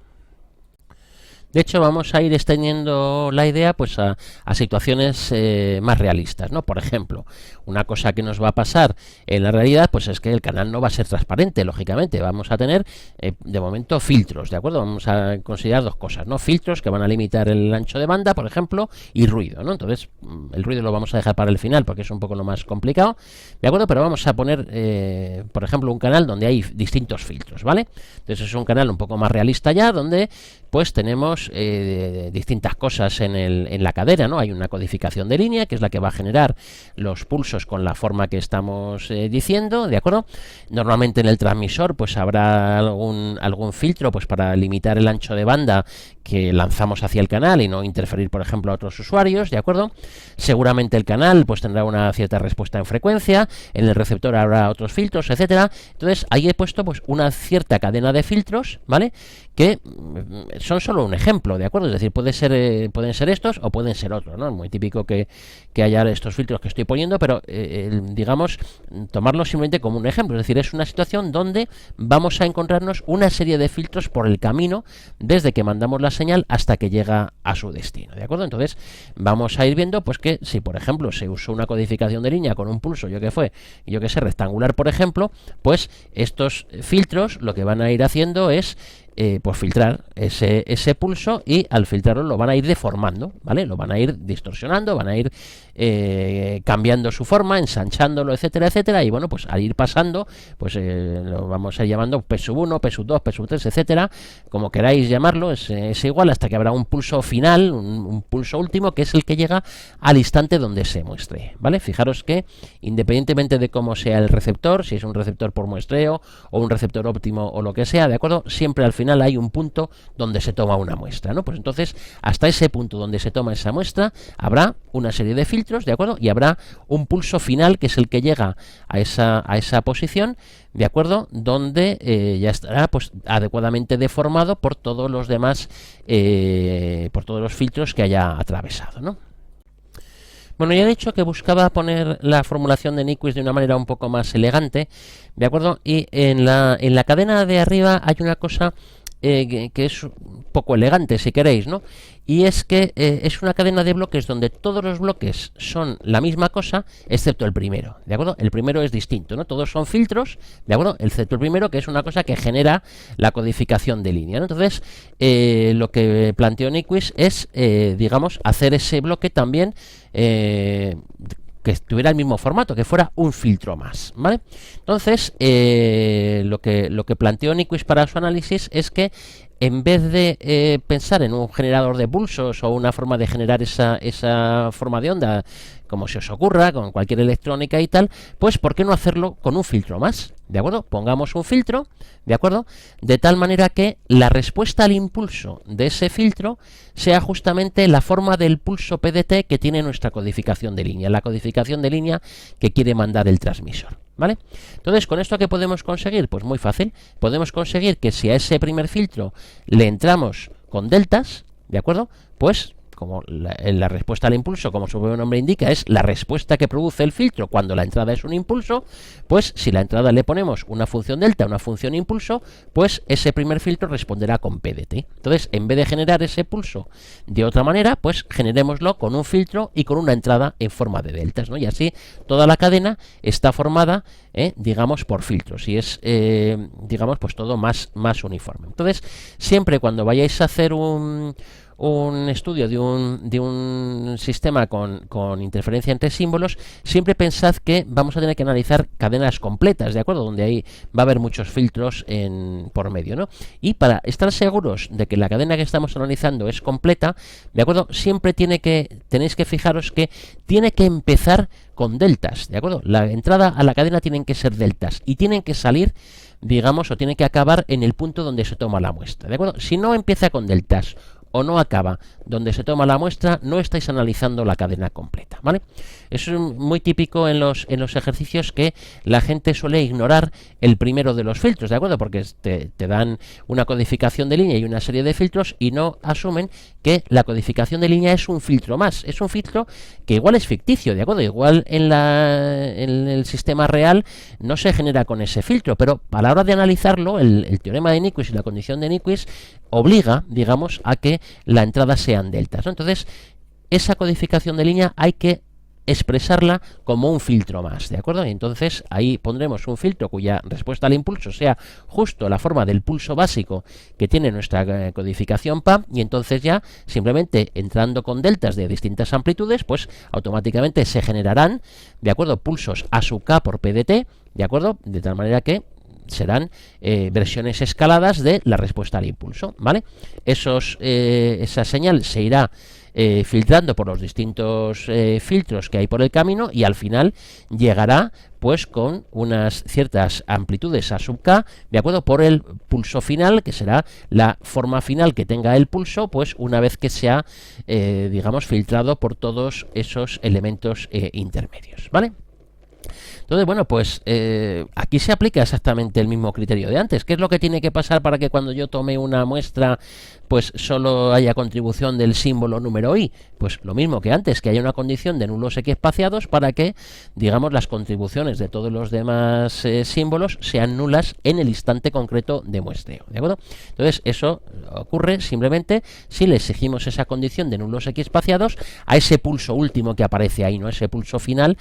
De hecho, vamos a ir extendiendo la idea pues a situaciones más realistas, ¿no? Por ejemplo, una cosa que nos va a pasar en la realidad pues es que el canal no va a ser transparente, lógicamente. Vamos a tener, de momento, filtros, ¿de acuerdo? Vamos a considerar dos cosas, ¿no? Filtros que van a limitar el ancho de banda, por ejemplo, y ruido, ¿no? Entonces, el ruido lo vamos a dejar para el final porque es un poco lo más complicado, ¿de acuerdo? Pero vamos a poner, por ejemplo, un canal donde hay distintos filtros, ¿vale? Entonces es un canal un poco más realista ya, donde pues tenemos distintas cosas en la cadena, ¿no? Hay una codificación de línea, que es la que va a generar los pulsos con la forma que estamos diciendo, ¿de acuerdo? Normalmente en el transmisor pues habrá algún filtro pues para limitar el ancho de banda que lanzamos hacia el canal y no interferir, por ejemplo, a otros usuarios, ¿de acuerdo? Seguramente el canal pues tendrá una cierta respuesta en frecuencia, en el receptor habrá otros filtros, etcétera. Entonces ahí he puesto pues una cierta cadena de filtros, ¿vale?, que son solo un ejemplo, ¿de acuerdo? Es decir, pueden ser estos o pueden ser otros, ¿no? Es muy típico que haya estos filtros que estoy poniendo, pero digamos, tomarlo simplemente como un ejemplo. Es decir, es una situación donde vamos a encontrarnos una serie de filtros por el camino desde que mandamos la señal hasta que llega a su destino, ¿de acuerdo? Entonces vamos a ir viendo pues que si, por ejemplo, se usó una codificación de línea con un pulso, yo que sé, rectangular, por ejemplo, pues estos filtros lo que van a ir haciendo es pues filtrar ese pulso, y al filtrarlo lo van a ir deformando, ¿vale? Lo van a ir distorsionando, van a ir cambiando su forma, ensanchándolo, etcétera, etcétera, y bueno, pues al ir pasando, pues lo vamos a ir llamando P1, P2, P3, etcétera, como queráis llamarlo, es igual, hasta que habrá un pulso final, un pulso último, que es el que llega al instante donde se muestre, ¿vale? Fijaros que independientemente de cómo sea el receptor, si es un receptor por muestreo o un receptor óptimo o lo que sea, ¿de acuerdo? Siempre al final hay un punto donde se toma una muestra, ¿no? Pues entonces, hasta ese punto donde se toma esa muestra, habrá una serie de filtros, ¿de acuerdo? Y habrá un pulso final, que es el que llega a esa posición, ¿de acuerdo? Donde ya estará pues adecuadamente deformado por todos los demás, por todos los filtros que haya atravesado, ¿no? Bueno, ya he dicho que buscaba poner la formulación de Nyquist de una manera un poco más elegante, ¿de acuerdo? Y en la cadena de arriba hay una cosa que es un poco elegante, si queréis, ¿no? Y es que es una cadena de bloques donde todos los bloques son la misma cosa, excepto el primero, ¿de acuerdo? El primero es distinto, ¿no? Todos son filtros, ¿de acuerdo? Excepto el primero, que es una cosa que genera la codificación de línea, ¿no? Entonces, lo que planteó Nyquist es, digamos, hacer ese bloque también que tuviera el mismo formato, que fuera un filtro más, ¿vale? Entonces, lo que planteó Nyquist para su análisis es que en vez de pensar en un generador de pulsos o una forma de generar esa forma de onda, como se os ocurra, con cualquier electrónica y tal, pues ¿por qué no hacerlo con un filtro más? ¿De acuerdo? Pongamos un filtro, ¿de acuerdo? De tal manera que la respuesta al impulso de ese filtro sea justamente la forma del pulso PDT que tiene nuestra codificación de línea, la codificación de línea que quiere mandar el transmisor, ¿vale? Entonces, ¿con esto qué podemos conseguir? Pues muy fácil. Podemos conseguir que si a ese primer filtro le entramos con deltas, ¿de acuerdo? Pues como la respuesta al impulso, como su propio nombre indica, es la respuesta que produce el filtro cuando la entrada es un impulso, pues si la entrada le ponemos una función delta, una función impulso, pues ese primer filtro responderá con PDT. Entonces, en vez de generar ese pulso de otra manera, pues generémoslo con un filtro y con una entrada en forma de deltas, ¿no? Y así toda la cadena está formada, digamos, por filtros, y es, digamos, pues todo más uniforme. Entonces, siempre cuando vayáis a hacer un estudio de un sistema con interferencia entre símbolos, siempre pensad que vamos a tener que analizar cadenas completas, ¿de acuerdo? Donde ahí va a haber muchos filtros por medio, ¿no? Y para estar seguros de que la cadena que estamos analizando es completa, ¿de acuerdo? Siempre tenéis que fijaros que tiene que empezar con deltas, ¿de acuerdo? La entrada a la cadena tienen que ser deltas y tienen que salir, digamos, o tiene que acabar en el punto donde se toma la muestra, ¿de acuerdo? Si no empieza con deltas o no acaba donde se toma la muestra, no estáis analizando la cadena completa, ¿vale? Eso es muy típico en los ejercicios, que la gente suele ignorar el primero de los filtros, ¿de acuerdo? Porque te dan una codificación de línea y una serie de filtros y no asumen que la codificación de línea es un filtro más, es un filtro que igual es ficticio, ¿de acuerdo? Igual en el sistema real no se genera con ese filtro, pero a la hora de analizarlo, el teorema de Nyquist y la condición de Nyquist obliga, digamos, a que la entrada sean deltas, ¿no? Entonces, esa codificación de línea hay que expresarla como un filtro más, ¿de acuerdo? Y entonces ahí pondremos un filtro cuya respuesta al impulso sea justo la forma del pulso básico que tiene nuestra codificación PAM, y entonces ya simplemente entrando con deltas de distintas amplitudes, pues automáticamente se generarán, ¿de acuerdo?, pulsos A sub K por PDT, ¿de acuerdo? De tal manera que serán versiones escaladas de la respuesta al impulso, ¿vale? Esa señal se irá filtrando por los distintos filtros que hay por el camino, y al final llegará pues con unas ciertas amplitudes A sub K, de acuerdo, por el pulso final, que será la forma final que tenga el pulso, pues una vez que se ha, digamos, filtrado por todos esos elementos intermedios, ¿vale? Entonces, bueno, pues aquí se aplica exactamente el mismo criterio de antes. ¿Qué es lo que tiene que pasar para que cuando yo tome una muestra, pues solo haya contribución del símbolo número i? Pues lo mismo que antes, que haya una condición de nulos equiespaciados para que, digamos, las contribuciones de todos los demás símbolos sean nulas en el instante concreto de muestreo, ¿de acuerdo? Entonces, eso ocurre simplemente si le exigimos esa condición de nulos equiespaciados a ese pulso último que aparece ahí, ¿no? Ese pulso final,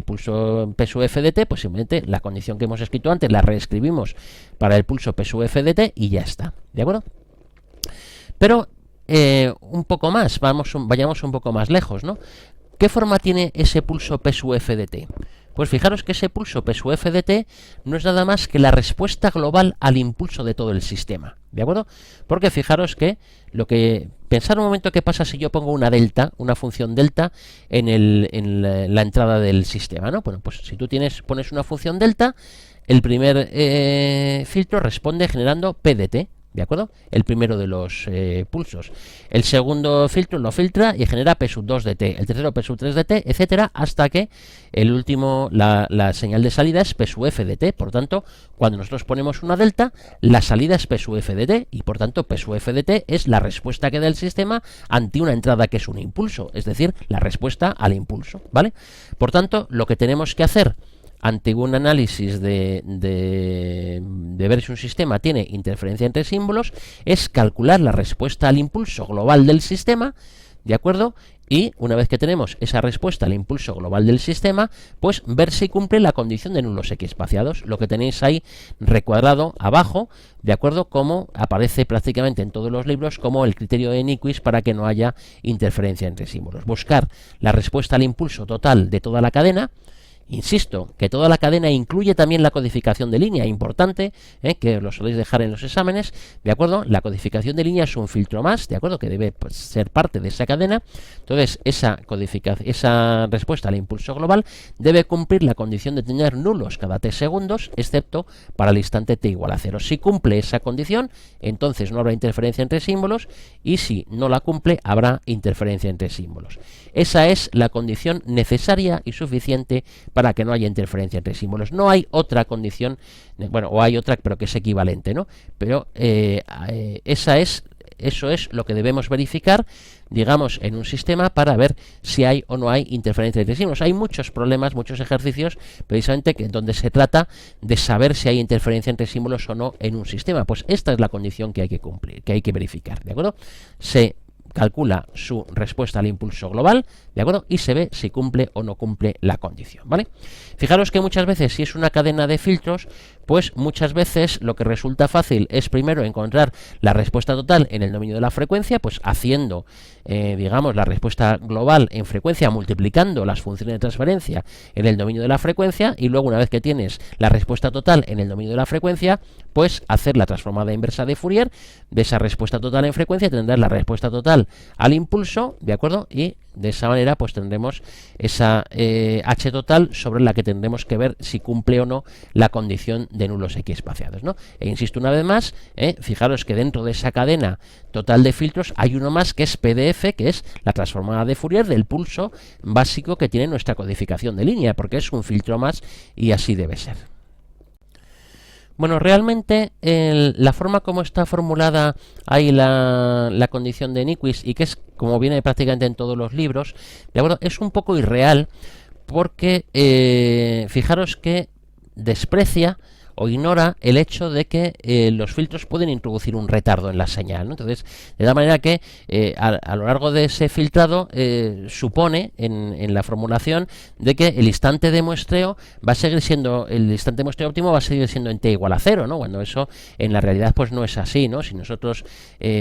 pulso P sub FDT, pues simplemente la condición que hemos escrito antes la reescribimos para el pulso P sub FDT y ya está, ¿de ¿de acuerdo? Pero un poco más, vayamos un poco más lejos, ¿no? ¿Qué forma tiene ese pulso P sub f de t? Pues fijaros que ese pulso P sub f de t no es nada más que la respuesta global al impulso de todo el sistema, ¿de acuerdo? Porque fijaros que pensar un momento qué pasa si yo pongo una delta, una función delta en la entrada del sistema, ¿no? Bueno, pues si tú pones una función delta, el primer filtro responde generando P de t, ¿de acuerdo? El primero de los pulsos. El segundo filtro lo filtra y genera P sub 2 de t. El tercero P sub 3 de t, etcétera, hasta que el último, la señal de salida es P sub f de t. Por tanto, cuando nosotros ponemos una delta, la salida es P sub f de t y por tanto P sub f de t es la respuesta que da el sistema ante una entrada que es un impulso, es decir, la respuesta al impulso, ¿vale? Por tanto, lo que tenemos que hacer ante un análisis de ver si un sistema tiene interferencia entre símbolos es calcular la respuesta al impulso global del sistema, ¿de acuerdo? Y una vez que tenemos esa respuesta al impulso global del sistema, pues ver si cumple la condición de nulos equiespaciados, lo que tenéis ahí recuadrado abajo, ¿de acuerdo? Como aparece prácticamente en todos los libros como el criterio de Nyquist para que no haya interferencia entre símbolos. Buscar la respuesta al impulso total de toda la cadena. Insisto, que toda la cadena incluye también la codificación de línea, importante, que lo soléis dejar en los exámenes, ¿de acuerdo? La codificación de línea es un filtro más, ¿de acuerdo? Que debe ser parte de esa cadena. Entonces, esa respuesta al impulso global debe cumplir la condición de tener nulos cada t segundos, excepto para el instante t igual a 0. Si cumple esa condición, entonces no habrá interferencia entre símbolos, y si no la cumple, habrá interferencia entre símbolos. Esa es la condición necesaria y suficiente para que no haya interferencia entre símbolos. No hay otra condición, bueno, o hay otra, pero que es equivalente, ¿no? Pero eso es lo que debemos verificar, digamos, en un sistema para ver si hay o no hay interferencia entre símbolos. Hay muchos problemas, muchos ejercicios, precisamente donde se trata de saber si hay interferencia entre símbolos o no en un sistema. Pues esta es la condición que hay que cumplir, que hay que verificar, ¿de acuerdo? Se calcula su respuesta al impulso global, ¿de acuerdo? Y se ve si cumple o no cumple la condición, ¿vale? Fijaros que muchas veces, si es una cadena de filtros, pues muchas veces lo que resulta fácil es primero encontrar la respuesta total en el dominio de la frecuencia, pues haciendo, digamos, la respuesta global en frecuencia, multiplicando las funciones de transferencia en el dominio de la frecuencia, y luego una vez que tienes la respuesta total en el dominio de la frecuencia, pues hacer la transformada inversa de Fourier de esa respuesta total en frecuencia, tendrás la respuesta total al impulso, ¿de acuerdo? Y de esa manera pues tendremos esa h total sobre la que tendremos que ver si cumple o no la condición de nulos equiespaciados, ¿no? E insisto una vez más, fijaros que dentro de esa cadena total de filtros hay uno más que es PDF, que es la transformada de Fourier del pulso básico que tiene nuestra codificación de línea, porque es un filtro más y así debe ser. Bueno, realmente la forma como está formulada ahí la condición de Nyquist, y que es como viene prácticamente en todos los libros, ¿de acuerdo? Es un poco irreal porque fijaros que desprecia o ignora el hecho de que los filtros pueden introducir un retardo en la señal, ¿no? Entonces, de la manera que a lo largo de ese filtrado supone en la formulación de que el instante de muestreo va a seguir siendo, el instante de muestreo óptimo va a seguir siendo en t igual a 0, ¿no? Cuando eso en la realidad pues no es así, ¿no? Si nosotros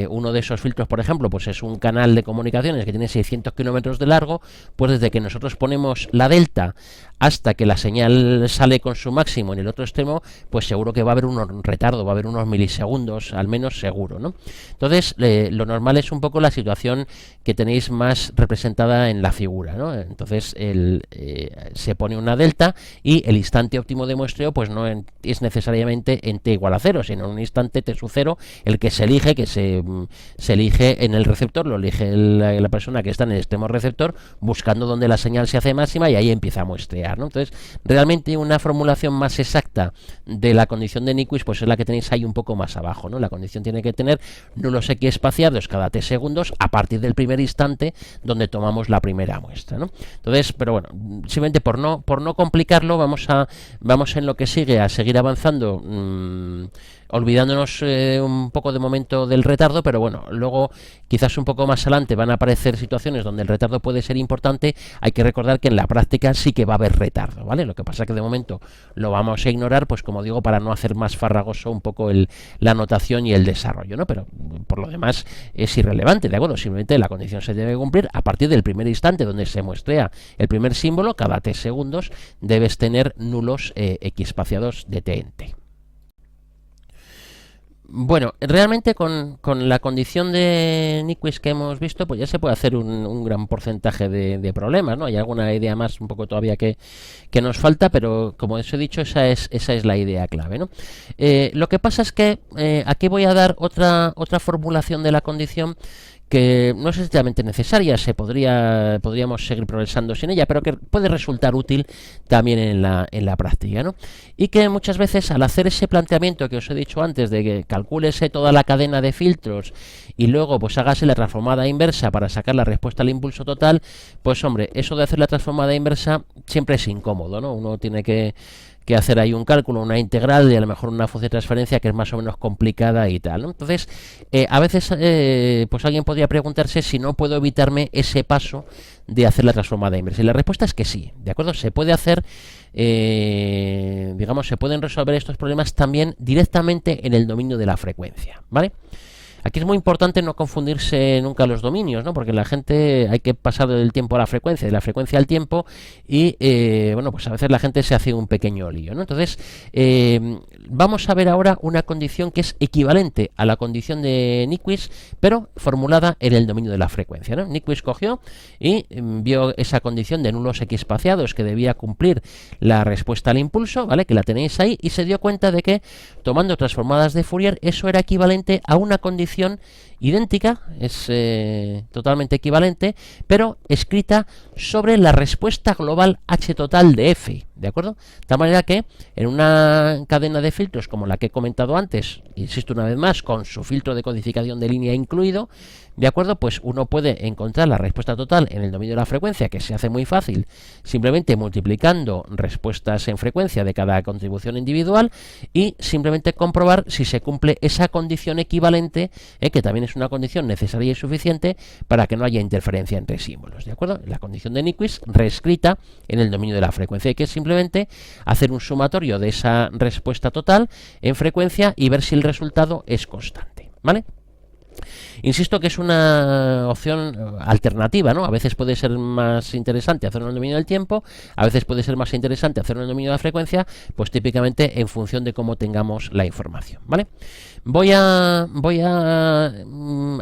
uno de esos filtros, por ejemplo, pues es un canal de comunicaciones que tiene 600 kilómetros de largo, pues desde que nosotros ponemos la delta hasta que la señal sale con su máximo en el otro extremo, pues seguro que va a haber un retardo, va a haber unos milisegundos, al menos seguro, ¿no? Entonces, lo normal es un poco la situación que tenéis más representada en la figura, ¿no? Entonces, se pone una delta y el instante óptimo de muestreo, pues no es necesariamente en t igual a 0, sino en un instante t sub 0, el que se elige, se elige en el receptor, lo elige la persona que está en el extremo receptor, buscando donde la señal se hace máxima y ahí empieza a muestrear, ¿no? Entonces, realmente una formulación más exacta de la condición de Nyquist pues es la que tenéis ahí un poco más abajo, ¿no? La condición tiene que tener nulos equiespaciados cada t segundos a partir del primer instante donde tomamos la primera muestra, ¿no? Entonces, pero bueno, simplemente por no complicarlo, vamos en lo que sigue a seguir avanzando olvidándonos un poco de momento del retardo, pero bueno, luego quizás un poco más adelante van a aparecer situaciones donde el retardo puede ser importante. Hay que recordar que en la práctica sí que va a haber retardo, ¿vale? Lo que pasa es que de momento lo vamos a ignorar, pues como digo, para no hacer más farragoso un poco la anotación y el desarrollo, ¿no? Pero por lo demás es irrelevante, ¿de acuerdo? Simplemente la condición se debe cumplir a partir del primer instante donde se muestrea el primer símbolo. Cada t segundos debes tener nulos x espaciados de t en t. Bueno, realmente con la condición de Nyquist que hemos visto, pues ya se puede hacer un gran porcentaje de problemas, ¿no? Hay alguna idea más un poco todavía que nos falta, pero como os he dicho, esa es la idea clave, ¿no? Lo que pasa es que aquí voy a dar otra formulación de la condición que no es estrictamente necesaria, podríamos seguir progresando sin ella, pero que puede resultar útil también en la práctica, ¿no? Y que muchas veces al hacer ese planteamiento que os he dicho antes, de que calcúlese toda la cadena de filtros y luego pues hágase la transformada inversa para sacar la respuesta al impulso total, pues hombre, eso de hacer la transformada inversa siempre es incómodo, ¿no? Uno tiene que hacer ahí un cálculo, una integral y a lo mejor una función de transferencia que es más o menos complicada y tal, ¿no? Entonces, a veces pues alguien podría preguntarse si no puedo evitarme ese paso de hacer la transformada inversa. Y la respuesta es que sí, ¿de acuerdo? Se puede hacer, digamos, se pueden resolver estos problemas también directamente en el dominio de la frecuencia, ¿vale? Aquí es muy importante no confundirse nunca los dominios, ¿no? Porque la gente hay que pasar del tiempo a la frecuencia, de la frecuencia al tiempo, y bueno, pues a veces la gente se hace un pequeño lío, ¿no? Entonces, vamos a ver ahora una condición que es equivalente a la condición de Nyquist, pero formulada en el dominio de la frecuencia, ¿no? Nyquist cogió y vio esa condición de nulos x espaciados que debía cumplir la respuesta al impulso, ¿vale? Que la tenéis ahí, y se dio cuenta de que tomando transformadas de Fourier eso era equivalente a una condición idéntica, es totalmente equivalente, pero escrita sobre la respuesta global h total de f, ¿de acuerdo? De tal manera que en una cadena de filtros como la que he comentado antes, insisto una vez más, con su filtro de codificación de línea incluido, ¿de acuerdo? Pues uno puede encontrar la respuesta total en el dominio de la frecuencia, que se hace muy fácil, simplemente multiplicando respuestas en frecuencia de cada contribución individual y simplemente comprobar si se cumple esa condición equivalente, que también es una condición necesaria y suficiente para que no haya interferencia entre símbolos, ¿de acuerdo? La condición de Nyquist reescrita en el dominio de la frecuencia, que es simplemente hacer un sumatorio de esa respuesta total en frecuencia y ver si el resultado es constante, ¿vale? Insisto que es una opción alternativa, ¿no? A veces puede ser más interesante hacerlo en el dominio del tiempo, a veces puede ser más interesante hacerlo en el dominio de la frecuencia, pues típicamente en función de cómo tengamos la información, ¿vale? Voy a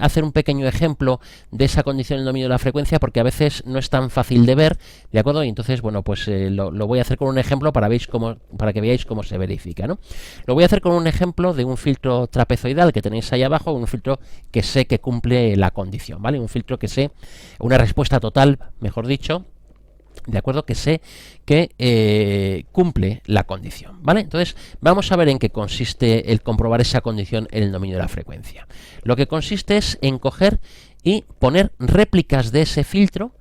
hacer un pequeño ejemplo de esa condición en el dominio de la frecuencia porque a veces no es tan fácil de ver, ¿de acuerdo? Y entonces, bueno, pues lo voy a hacer con un ejemplo para que veáis cómo se verifica, ¿no? Lo voy a hacer con un ejemplo de un filtro trapezoidal que tenéis ahí abajo, un filtro que sé que cumple la condición, ¿vale? Un filtro que sé, una respuesta total, mejor dicho, de acuerdo, que sé que cumple la condición, ¿vale? Entonces vamos a ver en qué consiste el comprobar esa condición en el dominio de la frecuencia. Lo que consiste es en coger y poner réplicas de ese filtro,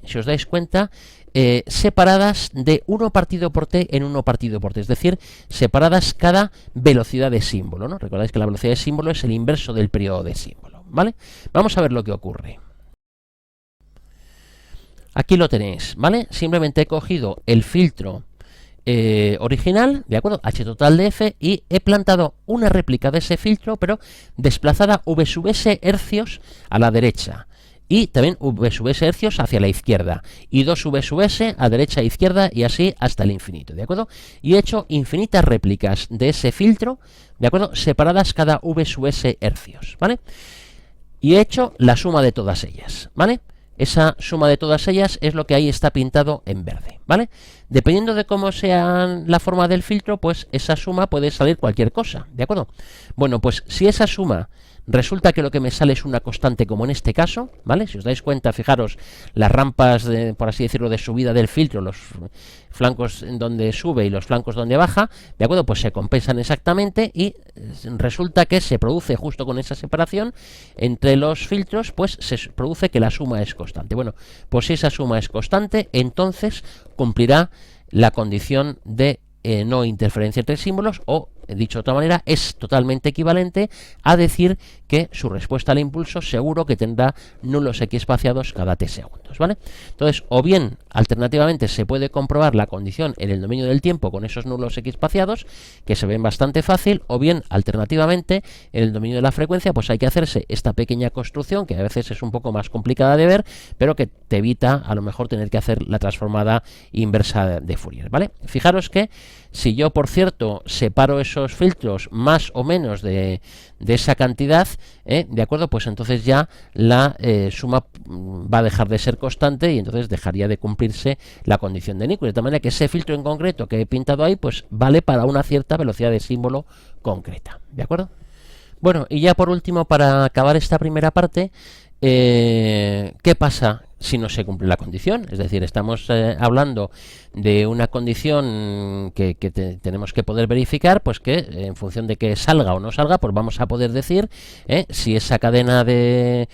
si os dais cuenta, separadas de 1 partido por t en 1 partido por t, es decir, separadas cada velocidad de símbolo, ¿no? Recordáis que la velocidad de símbolo es el inverso del periodo de símbolo, ¿vale? Vamos a ver lo que ocurre. Aquí lo tenéis, ¿vale? Simplemente he cogido el filtro original, ¿de acuerdo? H total de f, y he plantado una réplica de ese filtro, pero desplazada v sub s hercios a la derecha. Y también v sub s hercios hacia la izquierda. Y 2 v sub s a derecha e izquierda y así hasta el infinito, ¿de acuerdo? Y he hecho infinitas réplicas de ese filtro, ¿de acuerdo? Separadas cada v sub s hercios, ¿vale? Y he hecho la suma de todas ellas, ¿vale? Esa suma de todas ellas es lo que ahí está pintado en verde, ¿vale? Dependiendo de cómo sea la forma del filtro, pues esa suma puede salir cualquier cosa, ¿de acuerdo? Bueno, pues si esa suma resulta que lo que me sale es una constante, como en este caso, ¿vale? Si os dais cuenta, fijaros, las rampas, por así decirlo, de subida del filtro, los flancos en donde sube y los flancos donde baja, ¿de acuerdo? Pues se compensan exactamente y resulta que se produce justo con esa separación entre los filtros, pues se produce que la suma es constante. Bueno, pues si esa suma es constante, entonces cumplirá la condición de no interferencia entre símbolos, o dicho de otra manera, es totalmente equivalente a decir que su respuesta al impulso seguro que tendrá nulos x espaciados cada t segundos, ¿vale? Entonces, o bien, alternativamente, se puede comprobar la condición en el dominio del tiempo con esos nulos x espaciados, que se ven bastante fácil, o bien, alternativamente, en el dominio de la frecuencia, pues hay que hacerse esta pequeña construcción, que a veces es un poco más complicada de ver, pero que te evita, a lo mejor, tener que hacer la transformada inversa de Fourier, ¿vale? Fijaros que si yo, por cierto, separo esos filtros más o menos de esa cantidad, ¿de acuerdo? Pues entonces ya la suma va a dejar de ser constante y entonces dejaría de cumplirse la condición de Nyquist. De tal manera que ese filtro en concreto que he pintado ahí, pues vale para una cierta velocidad de símbolo concreta, ¿de acuerdo? Bueno, y ya por último, para acabar esta primera parte, ¿qué pasa si no se cumple la condición? Es decir, estamos hablando de una condición que tenemos que poder verificar, pues que en función de que salga o no salga, pues vamos a poder decir si esa cadena de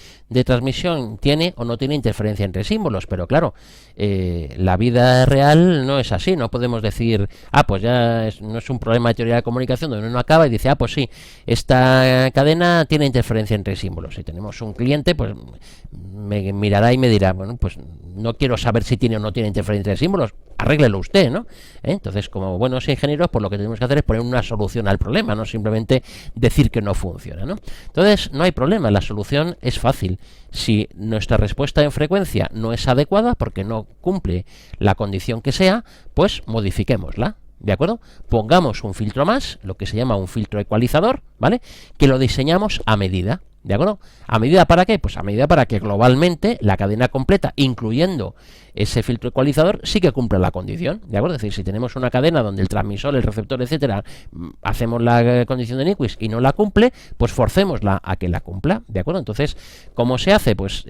transmisión tiene o no tiene interferencia entre símbolos. Pero claro, la vida real no es así. No podemos decir, pues ya no es un problema de teoría de comunicación donde uno acaba y dice, pues sí, esta cadena tiene interferencia entre símbolos. Si tenemos un cliente, pues me mirará y me dirá, bueno, pues no quiero saber si tiene o no tiene interferencia entre símbolos, arréglelo usted, ¿no? Entonces, como buenos ingenieros, pues lo que tenemos que hacer es poner una solución al problema, no simplemente decir que no funciona, ¿no? Entonces, no hay problema, la solución es fácil. Si nuestra respuesta en frecuencia no es adecuada porque no cumple la condición que sea, pues modifiquémosla. ¿De acuerdo? Pongamos un filtro más, lo que se llama un filtro ecualizador, ¿vale? Que lo diseñamos a medida. ¿De acuerdo? ¿A medida para qué? Pues a medida para que globalmente la cadena completa, incluyendo ese filtro ecualizador, sí que cumpla la condición. ¿De acuerdo? Es decir, si tenemos una cadena donde el transmisor, el receptor, etcétera, hacemos la condición de Nyquist y no la cumple, pues forcémosla a que la cumpla. ¿De acuerdo? Entonces, ¿cómo se hace? Pues,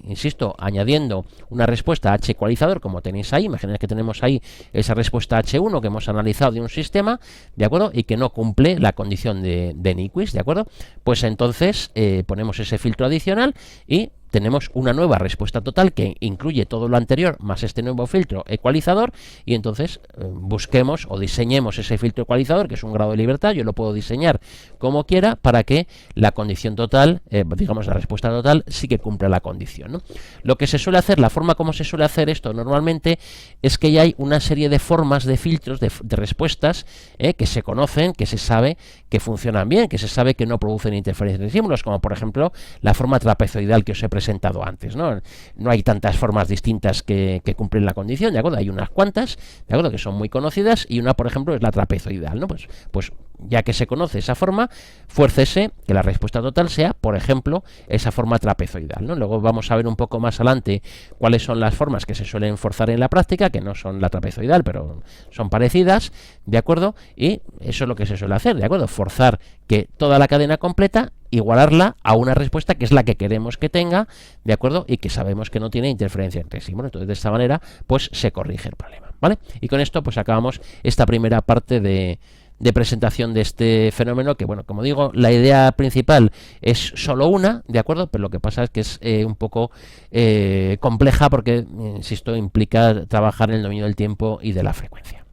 insisto, añadiendo una respuesta H ecualizador, como tenéis ahí. Imaginad que tenemos ahí esa respuesta H1 que hemos analizado de un sistema, ¿de acuerdo? Y que no cumple la condición de Nyquist, ¿de acuerdo? Pues entonces ponemos ese filtro adicional y tenemos una nueva respuesta total que incluye todo lo anterior más este nuevo filtro ecualizador, y entonces busquemos o diseñemos ese filtro ecualizador, que es un grado de libertad. Yo lo puedo diseñar como quiera para que la condición total, digamos la respuesta total, sí que cumpla la condición, ¿no? Lo que se suele hacer, la forma como se suele hacer esto normalmente, es que ya hay una serie de formas de filtros, de respuestas que se conocen, que se sabe que funcionan bien, que se sabe que no producen interferencias de símbolos, como por ejemplo la forma trapezoidal que os he presentado antes, ¿no? No hay tantas formas distintas que cumplen la condición, ¿de acuerdo? Hay unas cuantas, ¿de acuerdo?, que son muy conocidas, y una, por ejemplo, es la trapezoidal, ¿no? Pues ya que se conoce esa forma, fuércese que la respuesta total sea, por ejemplo, esa forma trapezoidal, ¿no? Luego vamos a ver un poco más adelante cuáles son las formas que se suelen forzar en la práctica, que no son la trapezoidal, pero son parecidas, ¿de acuerdo? Y eso es lo que se suele hacer, ¿de acuerdo? Forzar que toda la cadena completa, igualarla a una respuesta que es la que queremos que tenga, ¿de acuerdo? Y que sabemos que no tiene interferencia entre sí. Bueno, entonces de esta manera pues se corrige el problema, ¿vale? Y con esto pues acabamos esta primera parte de presentación de este fenómeno, que bueno, como digo, la idea principal es solo una, ¿de acuerdo? Pero lo que pasa es que es un poco compleja porque, insisto, implica trabajar en el dominio del tiempo y de la frecuencia.